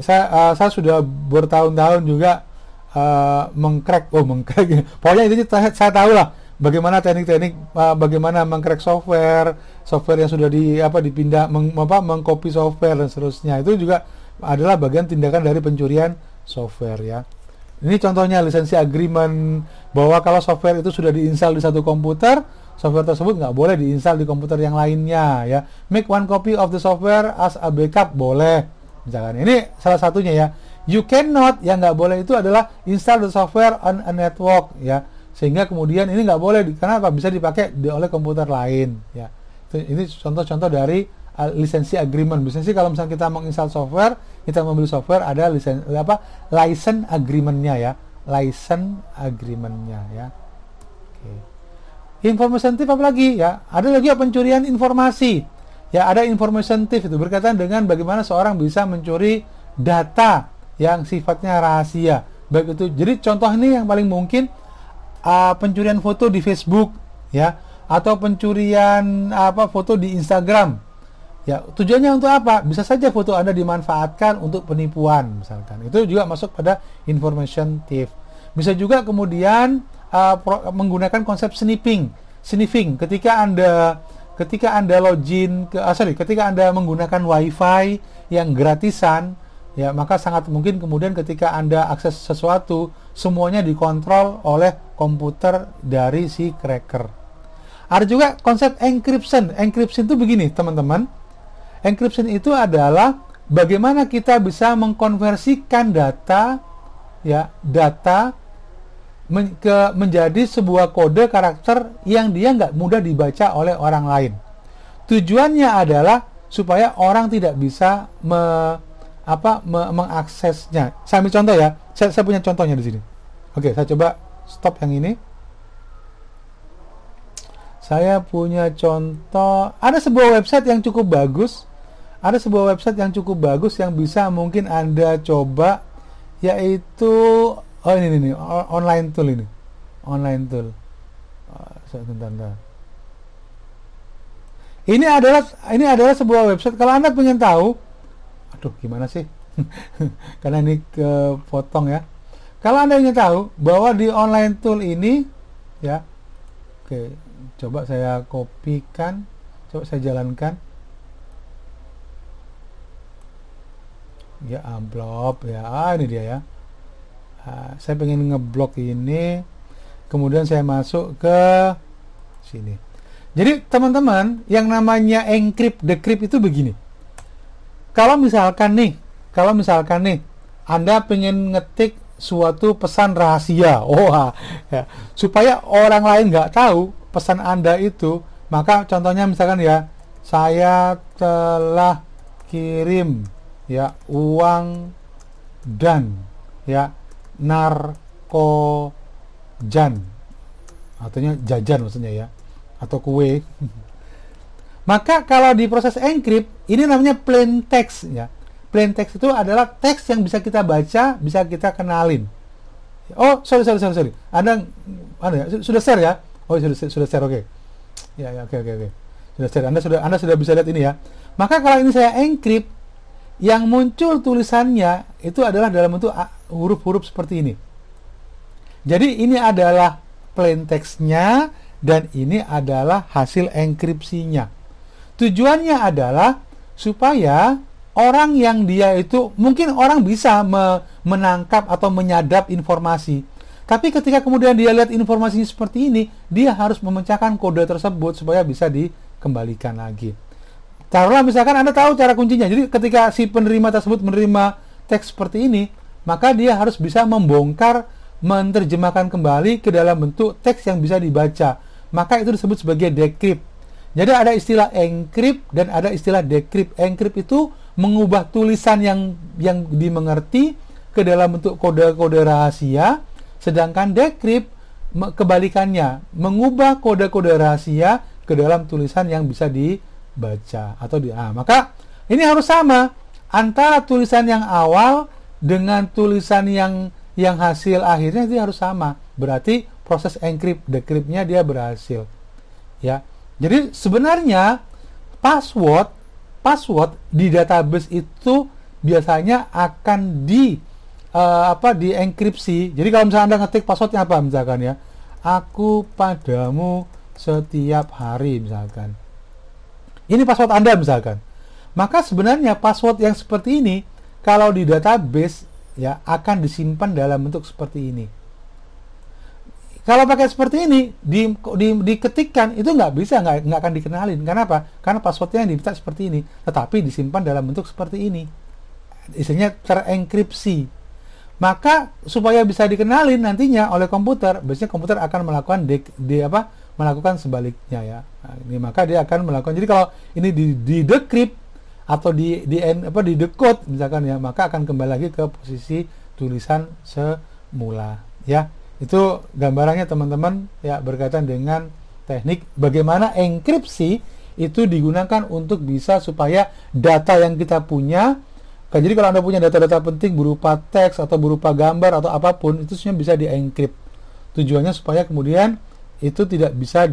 Saya sudah bertahun-tahun juga mengcrack. Pokoknya itu saya tahu lah bagaimana teknik-teknik bagaimana mengcrack software yang sudah dipindah, mengcopy software dan seterusnya. Itu juga adalah bagian tindakan dari pencurian software ya. Ini contohnya lisensi agreement, bahwa kalau software itu sudah diinstal di satu komputer, software tersebut nggak boleh diinstal di komputer yang lainnya ya. Make one copy of the software as a backup boleh, misalkan. Ini salah satunya ya. You cannot, yang nggak boleh itu adalah install the software on a network ya, sehingga kemudian ini nggak boleh karena bisa dipakai oleh komputer lain ya. Ini contoh-contoh dari lisensi agreement. Lisensi kalau misalnya kita menginstal software, kita membeli software, ada license agreement-nya ya, license agreement-nya ya. Oke. Information thief apa lagi ya? Ada lagi pencurian informasi. Ya, ada information thief, itu berkaitan dengan bagaimana seorang bisa mencuri data yang sifatnya rahasia. Baik itu, jadi contoh ini yang paling mungkin pencurian foto di Facebook ya, atau pencurian foto di Instagram. Ya, tujuannya untuk apa? Bisa saja foto Anda dimanfaatkan untuk penipuan misalkan. Itu juga masuk pada information thief. Bisa juga kemudian menggunakan konsep sniffing. Ketika anda login ketika Anda menggunakan WiFi yang gratisan, ya, maka sangat mungkin kemudian ketika Anda akses sesuatu, semuanya dikontrol oleh komputer dari si cracker. Ada juga konsep encryption. Encryption itu begini, teman-teman. Encryption itu adalah bagaimana kita bisa mengkonversikan data, ya, menjadi sebuah kode karakter yang dia nggak mudah dibaca oleh orang lain. Tujuannya adalah supaya orang tidak bisa mengaksesnya. Saya ambil contoh ya. Saya punya contohnya di sini. Oke, saya coba stop yang ini. Saya punya contoh. Ada sebuah website yang cukup bagus. Yang bisa mungkin Anda coba, yaitu ini online tool ini. Sebentar. Ini adalah sebuah website. Kalau Anda pengen tahu, aduh gimana sih? Karena ini kepotong ya. Kalau Anda ingin tahu bahwa di online tool ini, ya, oke, coba saya kopikan, coba saya jalankan. Ya, amplop ya. Ini dia ya. Saya pengen ngeblok ini, kemudian saya masuk ke sini. Jadi teman-teman, yang namanya decrypt itu begini. Kalau misalkan nih Anda pengen ngetik suatu pesan rahasia, ya, supaya orang lain nggak tahu pesan Anda itu, maka contohnya misalkan ya, saya telah kirim, ya, uang dan, ya, narkojan, artinya jajan maksudnya ya, atau kue. Maka kalau di proses encrypt, ini namanya plain text ya. Plain text itu adalah teks yang bisa kita baca, bisa kita kenalin. Oh, sorry. Anda sudah share ya? Oh, sudah share, oke. Ya, oke. Sudah share. Anda sudah bisa lihat ini ya. Maka kalau ini saya encrypt, yang muncul tulisannya itu adalah dalam bentuk huruf-huruf seperti ini. Jadi ini adalah plain text-nya dan ini adalah hasil enkripsinya. Tujuannya adalah supaya orang yang dia itu, mungkin orang bisa menangkap atau menyadap informasi, tapi ketika kemudian dia lihat informasinya seperti ini, dia harus memecahkan kode tersebut supaya bisa dikembalikan lagi. Taruhlah misalkan Anda tahu cara kuncinya. Jadi ketika si penerima tersebut menerima teks seperti ini, maka dia harus bisa menerjemahkan kembali ke dalam bentuk teks yang bisa dibaca. Maka itu disebut sebagai decrypt. Jadi ada istilah encrypt dan ada istilah decrypt. Encrypt itu mengubah tulisan yang dimengerti ke dalam bentuk kode-kode rahasia, sedangkan decrypt kebalikannya, mengubah kode-kode rahasia ke dalam tulisan yang bisa dibaca atau maka ini harus sama antara tulisan yang awal dengan tulisan yang hasil akhirnya, itu harus sama. Berarti proses decryptnya dia berhasil. Ya. Jadi sebenarnya password di database itu biasanya akan dienkripsi. Jadi kalau misalnya Anda ngetik passwordnya apa misalkan ya, aku padamu setiap hari misalkan. Ini password Anda misalkan. Maka sebenarnya password yang seperti ini kalau di database ya akan disimpan dalam bentuk seperti ini. Kalau pakai seperti ini diketikkan itu nggak akan dikenalin. Kenapa? Karena passwordnya yang diminta seperti ini, tetapi disimpan dalam bentuk seperti ini. Istilahnya terenkripsi. Maka supaya bisa dikenalin nantinya oleh komputer, biasanya komputer akan melakukan melakukan sebaliknya ya. Nah, ini maka dia akan melakukan. Jadi kalau ini di decrypt atau di decode misalkan ya, maka akan kembali lagi ke posisi tulisan semula ya. Itu gambarannya teman-teman ya, berkaitan dengan teknik bagaimana enkripsi itu digunakan untuk bisa supaya data yang kita punya, jadi kalau Anda punya data-data penting berupa teks atau berupa gambar atau apapun, itu sebenarnya bisa dienkrip. Tujuannya supaya kemudian itu tidak bisa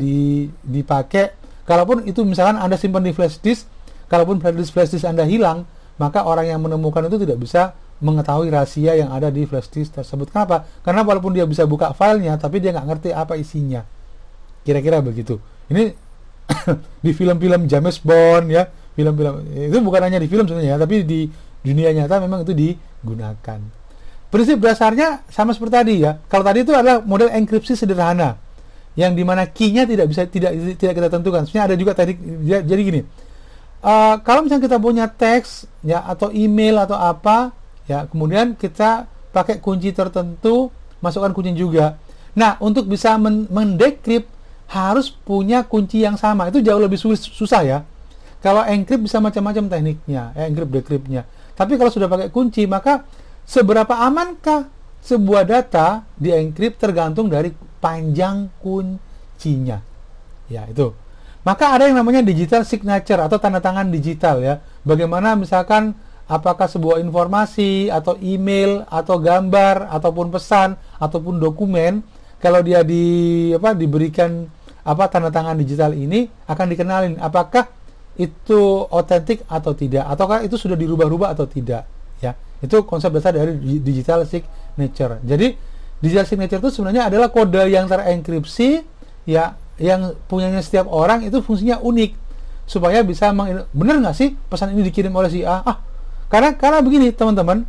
dipakai. Kalaupun itu misalkan Anda simpan di flash disk, kalaupun flash disk Anda hilang, maka orang yang menemukan itu tidak bisa mengetahui rahasia yang ada di flash disk tersebut. Kenapa? Karena walaupun dia bisa buka filenya, tapi dia nggak ngerti apa isinya. Kira-kira begitu. Ini di film-film James Bond ya, film-film itu bukan hanya di film sebenarnya, tapi di dunia nyata memang itu digunakan. Prinsip dasarnya sama seperti tadi ya. Kalau tadi itu adalah model enkripsi sederhana, yang dimana key-nya tidak kita tentukan. Sebenarnya ada juga teknik. Jadi gini, kalau misalnya kita punya teks ya atau email atau apa ya, kemudian kita pakai kunci tertentu, masukkan kunci juga. Nah, untuk bisa mendekrip harus punya kunci yang sama. Itu jauh lebih susah ya. Kalau encrypt bisa macam-macam tekniknya, encrypt decryptnya. Tapi kalau sudah pakai kunci, maka seberapa amankah sebuah data di encrypt tergantung dari panjang kuncinya. Ya, itu. Maka ada yang namanya digital signature atau tanda tangan digital ya. Bagaimana misalkan apakah sebuah informasi atau email atau gambar ataupun pesan ataupun dokumen, kalau dia diberikan tanda tangan digital ini akan dikenalin apakah itu otentik atau tidak, ataukah itu sudah dirubah-rubah atau tidak ya. Itu konsep dasar dari digital signature. Jadi digital signature itu sebenarnya adalah kode yang terenkripsi ya, yang punyanya setiap orang, itu fungsinya unik supaya bisa bener nggak sih pesan ini dikirim oleh si A. Karena begini teman-teman,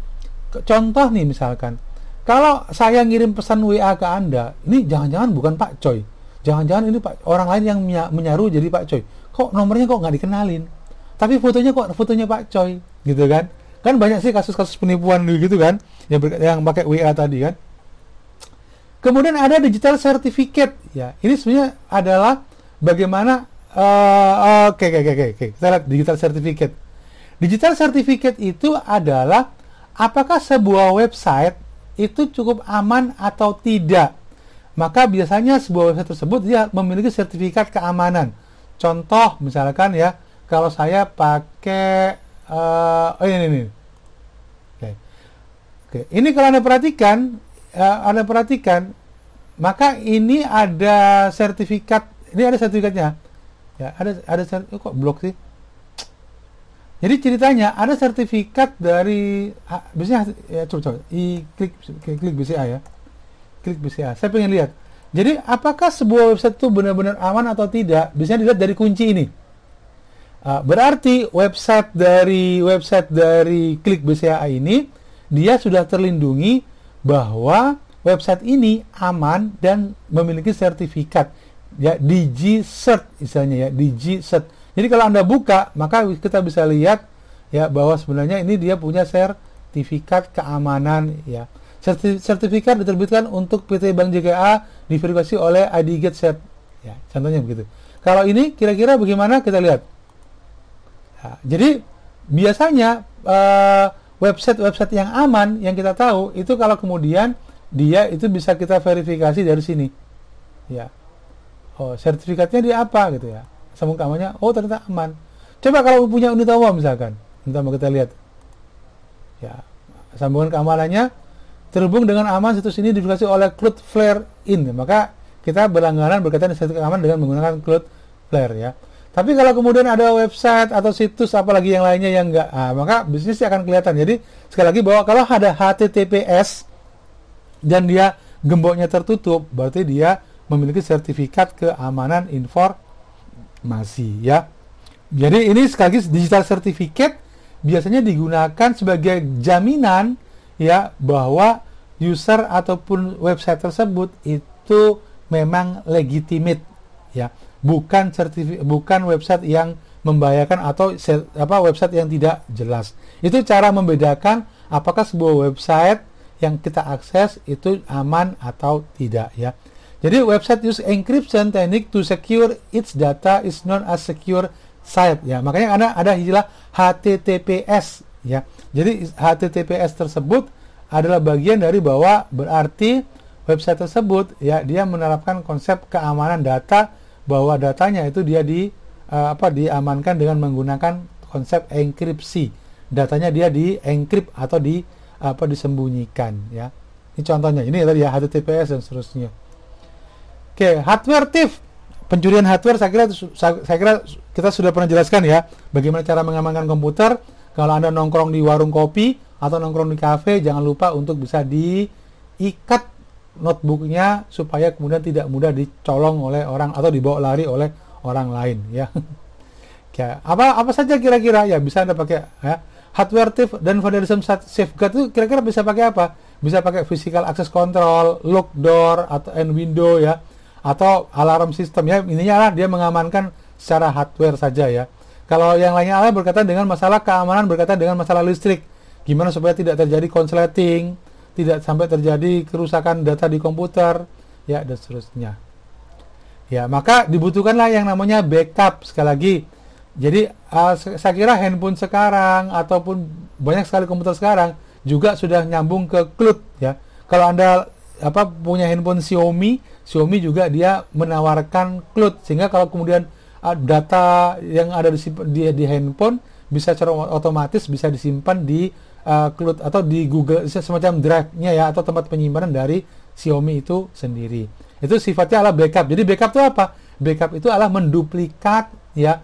contoh nih misalkan, kalau saya ngirim pesan WA ke Anda, ini jangan-jangan bukan Pak Coy, jangan-jangan ini orang lain yang menyaruh jadi Pak Coy. Kok nomornya kok nggak dikenalin, tapi fotonya kok fotonya Pak Coy, gitu kan? Kan banyak sih kasus-kasus penipuan gitu kan, yang pakai WA tadi kan. Kemudian ada digital certificate ya. Ini sebenarnya adalah bagaimana oke. Kita lihat digital certificate. Digital certificate itu adalah apakah sebuah website itu cukup aman atau tidak. Maka biasanya sebuah website tersebut dia memiliki sertifikat keamanan. Contoh misalkan ya, kalau saya pakai ini. Oke. Ini kalau Anda perhatikan, maka ini ada sertifikat. Ini ada sertifikatnya. Ya, ada kok blok sih. Jadi ceritanya ada sertifikat dari biasanya ya, coba klik BCA ya. Klik BCA. Saya pengen lihat. Jadi apakah sebuah website itu benar-benar aman atau tidak? Biasanya dilihat dari kunci ini. Berarti website dari klik BCA ini dia sudah terlindungi bahwa website ini aman dan memiliki sertifikat ya, DigiCert istilahnya ya, DigiCert. Jadi kalau Anda buka, maka kita bisa lihat ya bahwa sebenarnya ini dia punya sertifikat keamanan ya. Sertifikat diterbitkan untuk PT Bank JKA, diverifikasi oleh IDGate ya, contohnya begitu. Kalau ini kira-kira bagaimana, kita lihat. Nah, jadi biasanya website yang aman yang kita tahu itu kalau kemudian dia itu bisa kita verifikasi dari sini ya. Oh, sertifikatnya dia apa gitu ya, sambung keamanannya, oh ternyata aman. Coba kalau punya Unitawa misalkan, kita lihat ya, sambungan keamanannya terhubung dengan aman, situs ini diverifikasi oleh Cloudflare In, maka kita berlangganan berkaitan dengan sertifikat keamanan dengan menggunakan Cloudflare ya. Tapi kalau kemudian ada website atau situs apalagi yang lainnya yang enggak, maka bisnis akan kelihatan. Jadi sekali lagi bahwa kalau ada HTTPS dan dia gemboknya tertutup, berarti dia memiliki sertifikat keamanan informasi ya. Jadi ini sekali lagi digital certificate biasanya digunakan sebagai jaminan ya bahwa user ataupun website tersebut itu memang legitimate ya, bukan website yang membahayakan atau website yang tidak jelas. Itu cara membedakan apakah sebuah website yang kita akses itu aman atau tidak ya. Jadi website use encryption technique to secure its data is known as secure site ya. Makanya ada istilah HTTPS ya. Jadi HTTPS tersebut adalah bagian dari bahwa berarti website tersebut ya dia menerapkan konsep keamanan data, bahwa datanya itu dia diamankan dengan menggunakan konsep enkripsi. Datanya dia di-encrypt atau disembunyikan ya. Ini contohnya. Ini tadi ya HTTPS dan seterusnya. Oke, hardware thief, pencurian hardware saya kira kita sudah pernah jelaskan ya, bagaimana cara mengamankan komputer. Kalau Anda nongkrong di warung kopi atau nongkrong di kafe, jangan lupa untuk bisa diikat notebooknya supaya kemudian tidak mudah dicolong oleh orang atau dibawa lari oleh orang lain, ya. Ya, apa saja kira-kira ya bisa Anda pakai, ya. Hardware thief dan vandalism safeguard itu kira-kira bisa pakai apa? Bisa pakai physical access control, lock door atau window, ya, atau alarm system, ya. Intinya lah dia mengamankan secara hardware saja, ya. Kalau yang lainnya adalah berkaitan dengan masalah keamanan, berkaitan dengan masalah listrik, gimana supaya tidak terjadi konsleting, tidak sampai terjadi kerusakan data di komputer, ya, dan seterusnya. Ya, maka dibutuhkanlah yang namanya backup. Sekali lagi, jadi saya kira handphone sekarang ataupun banyak sekali komputer sekarang juga sudah nyambung ke cloud, ya. Kalau Anda punya handphone Xiaomi juga dia menawarkan cloud, sehingga kalau kemudian data yang ada di handphone bisa secara otomatis bisa disimpan di cloud atau di Google, semacam drive-nya, ya, atau tempat penyimpanan dari Xiaomi itu sendiri. Itu sifatnya adalah backup. Jadi backup itu apa? Backup itu adalah menduplikat, ya,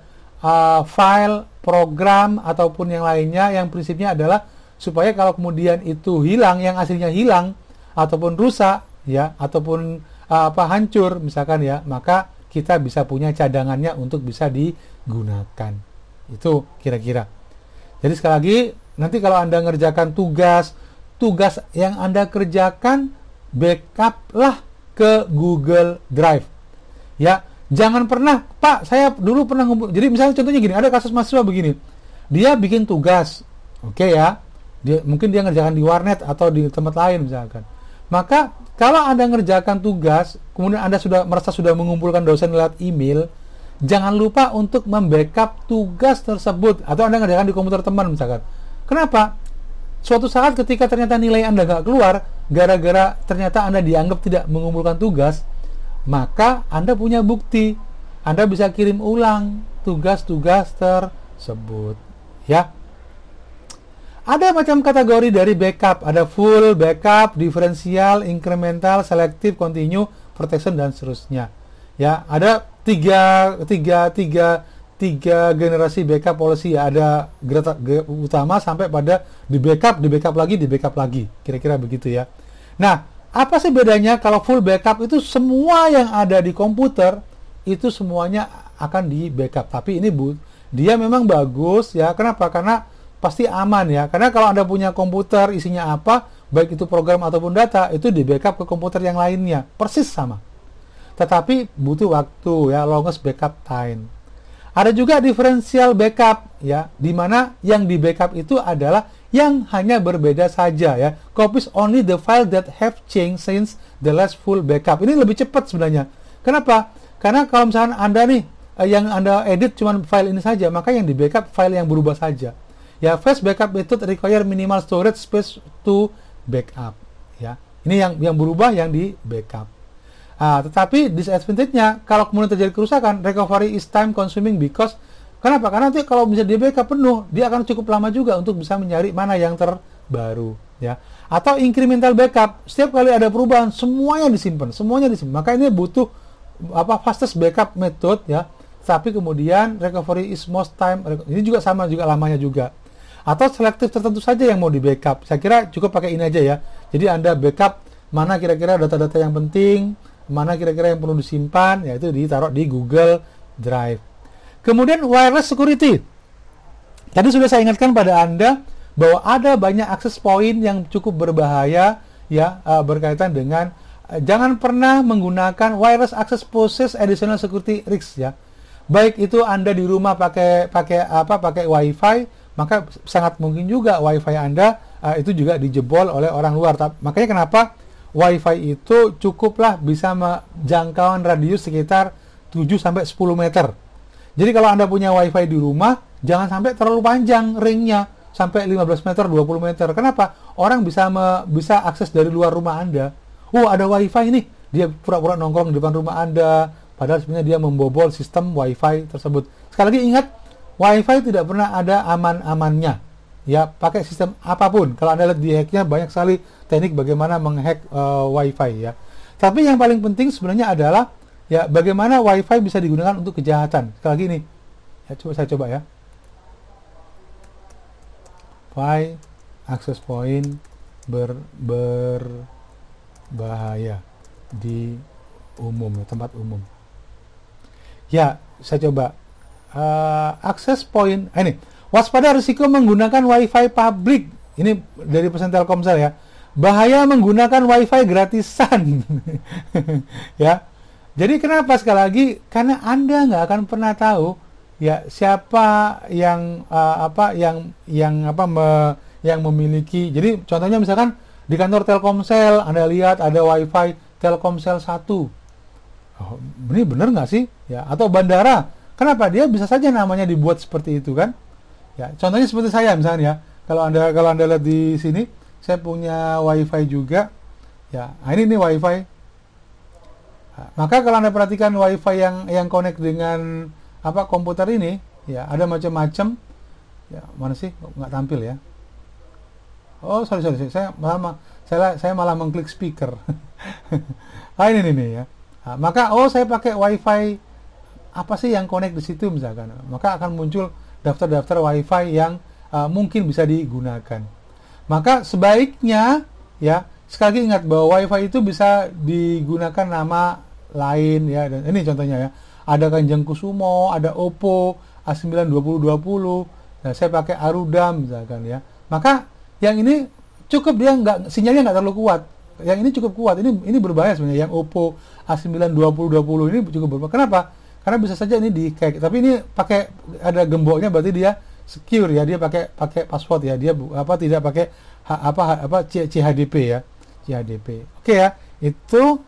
file, program ataupun yang lainnya, yang prinsipnya adalah supaya kalau kemudian itu hilang, yang aslinya hilang ataupun rusak, ya, ataupun hancur misalkan, ya, maka kita bisa punya cadangannya untuk bisa digunakan. Itu kira-kira. Jadi sekali lagi, nanti kalau Anda ngerjakan tugas yang Anda kerjakan, backup lah ke Google Drive. Ya, jangan pernah, Pak, saya dulu pernah jadi misalnya contohnya gini, ada kasus mahasiswa begini. Dia bikin tugas, oke, ya. Mungkin dia ngerjakan di warnet atau di tempat lain misalkan. Maka kalau Anda ngerjakan tugas, kemudian Anda merasa sudah mengumpulkan dosen lewat email, jangan lupa untuk membackup tugas tersebut. Atau Anda ngerjakan di komputer teman misalkan. Kenapa? Suatu saat ketika ternyata nilai Anda nggak keluar, gara-gara ternyata Anda dianggap tidak mengumpulkan tugas, maka Anda punya bukti. Anda bisa kirim ulang tugas-tugas tersebut, ya. Ada macam kategori dari backup, ada full backup, differential, incremental, selective, continue, protection, dan seterusnya. Ya, ada tiga generasi backup policy, ya. Ada utama sampai pada di backup lagi, kira-kira begitu, ya. Nah, apa sih bedanya? Kalau full backup itu semua yang ada di komputer itu semuanya akan di backup. Tapi ini dia memang bagus, ya. Kenapa? Karena pasti aman, ya. Karena kalau Anda punya komputer isinya apa, baik itu program ataupun data, itu di backup ke komputer yang lainnya, persis sama. Tetapi butuh waktu, ya, longest backup time. Ada juga differential backup, ya, di mana yang di backup itu adalah yang hanya berbeda saja, ya. Copies only the file that have changed since the last full backup. Ini lebih cepat sebenarnya. Kenapa? Karena kalau misalnya Anda nih yang Anda edit cuma file ini saja, maka yang di backup file yang berubah saja. Ya, fast backup method require minimal storage space to backup, ya. Ini yang berubah yang di backup. Tetapi disadvantage-nya, kalau kemudian terjadi kerusakan, recovery is time consuming because kenapa? Karena nanti kalau bisa di backup penuh, dia akan cukup lama juga untuk bisa mencari mana yang terbaru, ya. Atau incremental backup, setiap kali ada perubahan semuanya disimpan. Maka ini butuh fastest backup method, ya. Tapi kemudian recovery is most time, ini juga sama juga lamanya juga. Atau selektif tertentu saja yang mau di backup. Saya kira cukup pakai ini aja, ya. Jadi Anda backup mana kira-kira data-data yang penting, mana kira-kira yang perlu disimpan, yaitu ditaruh di Google Drive. Kemudian wireless security. Tadi sudah saya ingatkan pada Anda bahwa ada banyak akses point yang cukup berbahaya, ya, berkaitan dengan jangan pernah menggunakan wireless access poses additional security risks, ya. Baik itu Anda di rumah pakai WiFi, maka sangat mungkin juga WiFi Anda itu juga dijebol oleh orang luar. Makanya kenapa WiFi itu cukuplah bisa menjangkauan radius sekitar 7-10 meter. Jadi kalau Anda punya WiFi di rumah, jangan sampai terlalu panjang ringnya, sampai 15 meter, 20 meter. Kenapa? Orang bisa akses dari luar rumah Anda. Ada WiFi ini, dia pura-pura nongkrong di depan rumah Anda, padahal sebenarnya dia membobol sistem WiFi tersebut. Sekali lagi ingat, WiFi tidak pernah ada aman-amannya, ya. Pakai sistem apapun, kalau Anda lihat di hacknya banyak sekali teknik bagaimana menghack WiFi, ya. Tapi yang paling penting sebenarnya adalah, ya, bagaimana WiFi bisa digunakan untuk kejahatan. Sekali lagi ini, ya, saya coba, ya. Wi-Fi access point berbahaya di umum, tempat umum. Ya, saya coba access point. Ini waspada risiko menggunakan Wi-Fi publik. Ini dari pesan Telkomsel ya. Bahaya menggunakan Wi-Fi gratisan. Ya. Jadi kenapa sekali lagi? Karena Anda nggak akan pernah tahu ya siapa yang yang memiliki. Jadi contohnya misalkan di kantor Telkomsel Anda lihat ada Wi-Fi Telkomsel 1. Oh, ini benar nggak sih? Ya, atau bandara. Kenapa dia bisa saja namanya dibuat seperti itu kan? Ya, contohnya seperti saya misalnya ya. Kalau Anda lihat di sini, saya punya Wi-Fi juga. Ya, nah ini Wi-Fi. Nah, maka kalau Anda perhatikan Wi-Fi yang connect dengan komputer ini, ya ada macam-macam. Ya, mana sih? Nggak tampil ya. Oh, sorry. Saya malah mengklik speaker. Ah, ini ya. Nah, maka saya pakai Wi-Fi apa sih yang connect di situ misalkan. Maka akan muncul daftar-daftar Wi-Fi yang mungkin bisa digunakan. Maka sebaiknya ya, sekali lagi ingat bahwa Wi-Fi itu bisa digunakan nama lain ya. Dan ini contohnya ya. Ada Kanjeng Kusumo, ada Oppo A92020. Nah, saya pakai Arudam misalkan ya. Maka yang ini cukup, dia sinyalnya nggak terlalu kuat. Yang ini cukup kuat. Ini berbahaya sebenarnya. Yang Oppo A92020 ini cukup berbahaya. Kenapa? Karena bisa saja ini di-hack. Tapi ini pakai ada gemboknya, berarti dia secure ya. Dia pakai password ya. Dia tidak pakai CHDP ya. CHDP. Oke ya. Itu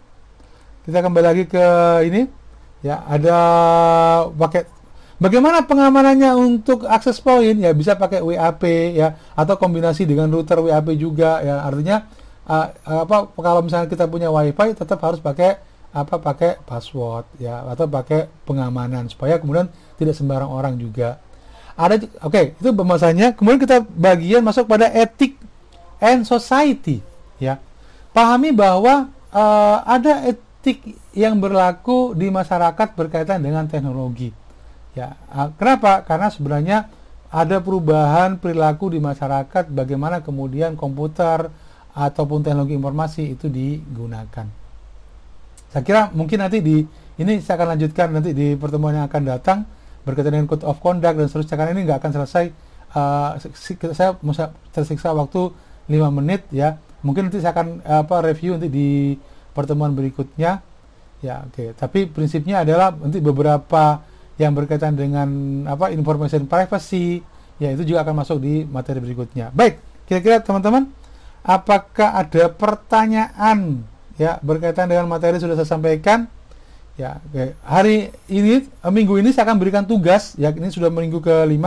kita kembali lagi ke ini. Ya, ada pakai bagaimana pengamanannya untuk access point ya, bisa pakai WAP ya, atau kombinasi dengan router WAP juga ya. Artinya kalau misalnya kita punya WiFi tetap harus pakai password ya, atau pakai pengamanan supaya kemudian tidak sembarang orang juga. Oke, itu pembahasannya. Kemudian kita bagian masuk pada ethic and society ya. Pahami bahwa ada etik yang berlaku di masyarakat berkaitan dengan teknologi. Ya, kenapa? Karena sebenarnya ada perubahan perilaku di masyarakat, bagaimana kemudian komputer ataupun teknologi informasi itu digunakan. Saya kira mungkin nanti ini saya akan lanjutkan nanti di pertemuan yang akan datang berkaitan dengan code of conduct dan seterusnya, karena ini nggak akan selesai. Saya tersiksa waktu 5 menit ya. Mungkin nanti saya akan review nanti di pertemuan berikutnya. Ya, oke. Tapi prinsipnya adalah nanti beberapa yang berkaitan dengan information privacy, ya itu juga akan masuk di materi berikutnya. Baik, kira-kira teman-teman, apakah ada pertanyaan ya berkaitan dengan materi sudah saya sampaikan? Ya, oke. Hari ini, minggu ini saya akan berikan tugas, ya ini sudah minggu ke-5,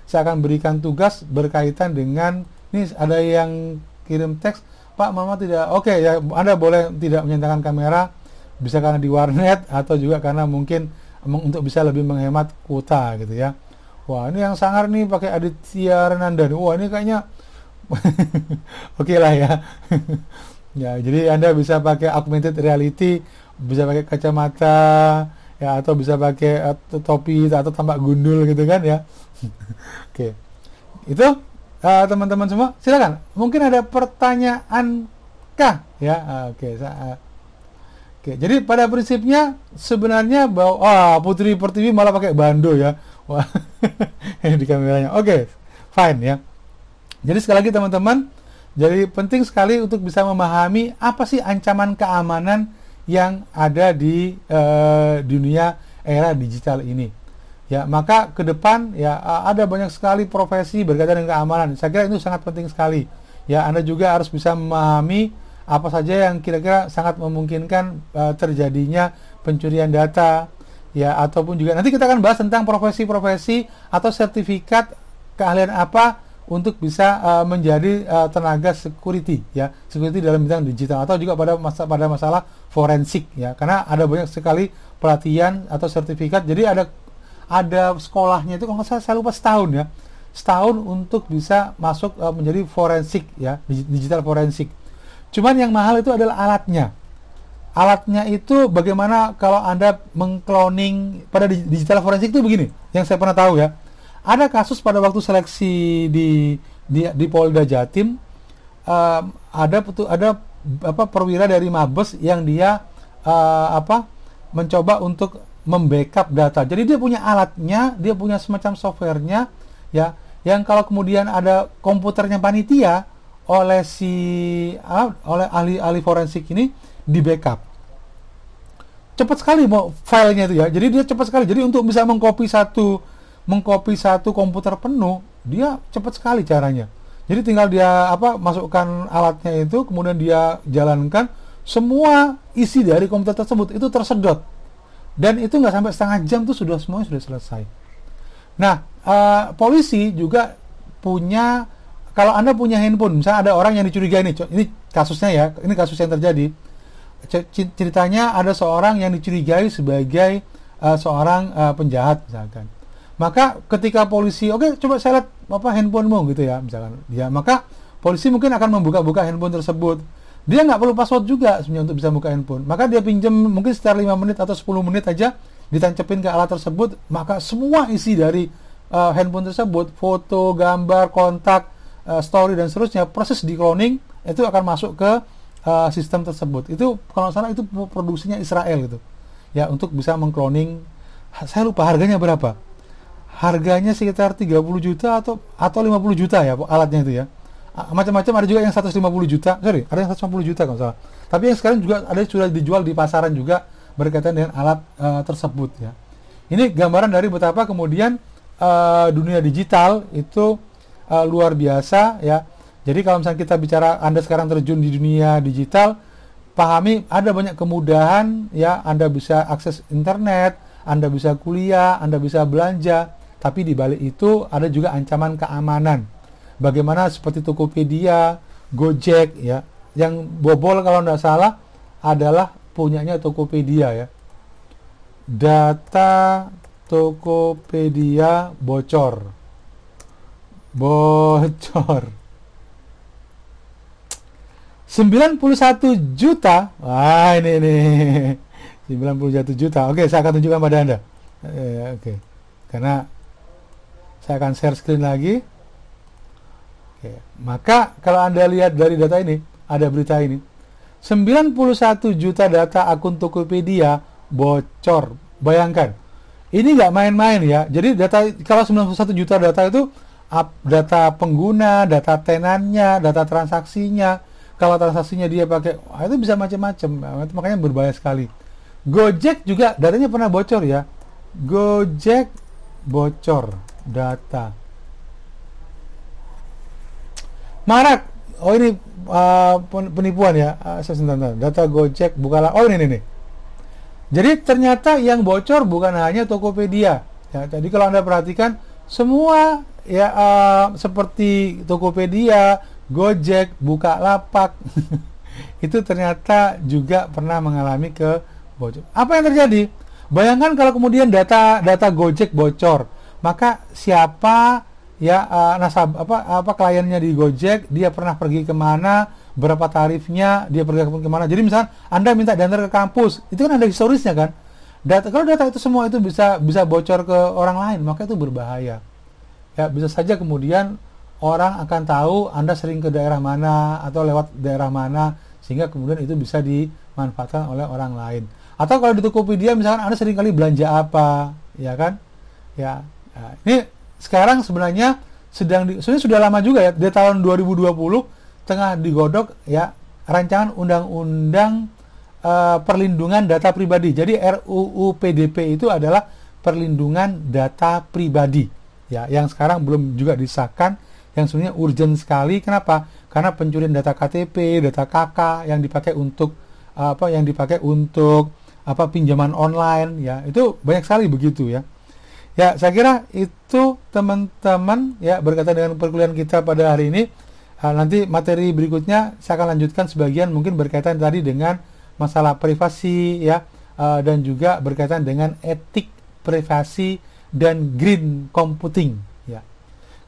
saya akan berikan tugas berkaitan dengan, ini ada yang kirim teks, Pak, Mama tidak, oke ya, Anda boleh tidak menyalakan kamera, bisa karena di warnet atau juga karena mungkin untuk bisa lebih menghemat kuota gitu ya. Wah, ini yang sangar nih pakai Aditya Renanda. Wah, ini kayaknya oke lah ya. Ya, jadi Anda bisa pakai augmented reality, bisa pakai kacamata ya, atau bisa pakai topi atau tampak gundul gitu kan ya. Oke. Itu teman-teman semua, silakan. Mungkin ada pertanyaan kah ya? Oke, Oke, jadi pada prinsipnya sebenarnya bahwa Putri Pertiwi malah pakai bando ya. Wah, di kameranya. Oke, fine ya. Jadi sekali lagi teman-teman, jadi penting sekali untuk bisa memahami apa sih ancaman keamanan yang ada di dunia era digital ini. Ya, maka ke depan ya ada banyak sekali profesi berkaitan dengan keamanan. Saya kira itu sangat penting sekali. Ya, Anda juga harus bisa memahami apa saja yang kira-kira sangat memungkinkan terjadinya pencurian data ya, ataupun juga nanti kita akan bahas tentang profesi-profesi atau sertifikat keahlian apa untuk bisa menjadi tenaga security ya, security dalam bidang digital, atau juga pada masalah forensik ya, karena ada banyak sekali pelatihan atau sertifikat. Jadi ada sekolahnya itu kalau saya lupa setahun untuk bisa masuk menjadi forensik ya, digital forensik. Cuman yang mahal itu adalah alatnya. Alatnya itu bagaimana kalau Anda mengcloning pada digital forensik itu begini, yang saya pernah tahu ya. Ada kasus pada waktu seleksi di di Polda Jatim, ada apa perwira dari Mabes yang dia mencoba untuk membackup data. Jadi dia punya alatnya, dia punya semacam softwarenya, ya, yang kalau kemudian ada komputernya panitia oleh oleh ahli forensik ini di backup. Cepat sekali mau filenya itu ya. Jadi dia cepat sekali. Jadi untuk bisa mengcopy satu komputer penuh, dia cepat sekali caranya. Jadi tinggal dia masukkan alatnya itu, kemudian dia jalankan, semua isi dari komputer tersebut itu tersedot. Dan itu nggak sampai setengah jam tuh semuanya sudah selesai. Nah, polisi juga punya, kalau Anda punya handphone, misalnya ada orang yang dicurigai ini kasusnya ya, ini kasus yang terjadi. Ceritanya ada seorang yang dicurigai sebagai seorang penjahat misalkan. Maka ketika polisi, oke, coba saya lihat handphonemu gitu ya, misalkan dia, maka polisi mungkin akan membuka-buka handphone tersebut. Dia nggak perlu password juga sebenarnya untuk bisa buka handphone. Maka dia pinjam mungkin sekitar 5 menit atau 10 menit aja, ditancepin ke alat tersebut, maka semua isi dari handphone tersebut, foto, gambar, kontak, story dan seterusnya, proses di cloning itu akan masuk ke sistem tersebut. Itu kalau salah itu produksinya Israel gitu. Ya, untuk bisa mengcloning. Saya lupa harganya berapa. Harganya sekitar 30 juta atau 50 juta ya alatnya itu ya. Macam-macam, ada juga yang 150 juta. Sorry, ada yang 150 juta kalau salah. Tapi yang sekarang juga ada sudah dijual di pasaran juga berkaitan dengan alat tersebut ya. Ini gambaran dari betapa kemudian dunia digital itu luar biasa ya. Jadi kalau misalnya kita bicara Anda sekarang terjun di dunia digital, pahami ada banyak kemudahan ya. Anda bisa akses internet, Anda bisa kuliah, Anda bisa belanja, tapi di balik itu ada juga ancaman keamanan. Bagaimana seperti Tokopedia, Gojek ya, yang bobol kalau tidak salah adalah punyanya Tokopedia ya. Data Tokopedia bocor. 91 juta. Wah, ini 91 juta. Oke, saya akan tunjukkan pada Anda. Oke. Karena saya akan share screen lagi. Oke. Maka kalau Anda lihat dari data ini, ada berita ini. 91 juta data akun Tokopedia bocor. Bayangkan. Ini nggak main-main ya. Jadi data, kalau 91 juta data itu data pengguna, data tenannya, data transaksinya. Kalau transaksinya dia pakai, itu bisa macam-macam. Makanya berbahaya sekali. Gojek juga datanya pernah bocor ya. Gojek bocor data. Marak. Oh, ini penipuan ya. Sebentar. Data Gojek Bukalapak. Oh, ini. Jadi ternyata yang bocor bukan hanya Tokopedia. Ya, jadi kalau Anda perhatikan semua ya seperti Tokopedia, Gojek, Bukalapak itu ternyata juga pernah mengalami kebocor. Apa yang terjadi? Bayangkan kalau kemudian data Gojek bocor, maka siapa ya kliennya di Gojek, dia pernah pergi kemana, berapa tarifnya, dia pergi kemana. Jadi misalnya Anda minta diantar ke kampus, itu kan ada historisnya kan. Kalau data itu semua itu bisa bocor ke orang lain, maka itu berbahaya. Ya, bisa saja kemudian orang akan tahu Anda sering ke daerah mana atau lewat daerah mana, sehingga kemudian itu bisa dimanfaatkan oleh orang lain. Atau kalau di Tokopedia misalkan Anda sering kali belanja apa, ya kan? Ya, nah, ini sekarang sebenarnya sebenarnya sudah lama juga ya, dari tahun 2020 tengah digodok ya rancangan undang-undang perlindungan data pribadi. Jadi RUU PDP itu adalah perlindungan data pribadi ya, yang sekarang belum juga disahkan, yang sebenarnya urgent sekali. Kenapa? Karena pencurian data KTP, data KK yang dipakai untuk pinjaman online ya, itu banyak sekali begitu ya. Ya, saya kira itu teman-teman ya berkaitan dengan perkuliahan kita pada hari ini. Nanti materi berikutnya saya akan lanjutkan sebagian mungkin berkaitan tadi dengan masalah privasi ya, dan juga berkaitan dengan etik privasi dan green computing ya.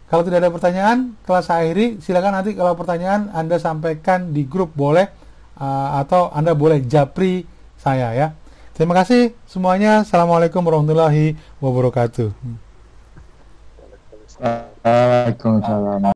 Kalau tidak ada pertanyaan, kelas saya akhiri. Silakan nanti kalau pertanyaan Anda sampaikan di grup boleh, atau Anda boleh japri saya ya. Terima kasih semuanya. Assalamualaikum warahmatullahi wabarakatuh. Waalaikumsalam.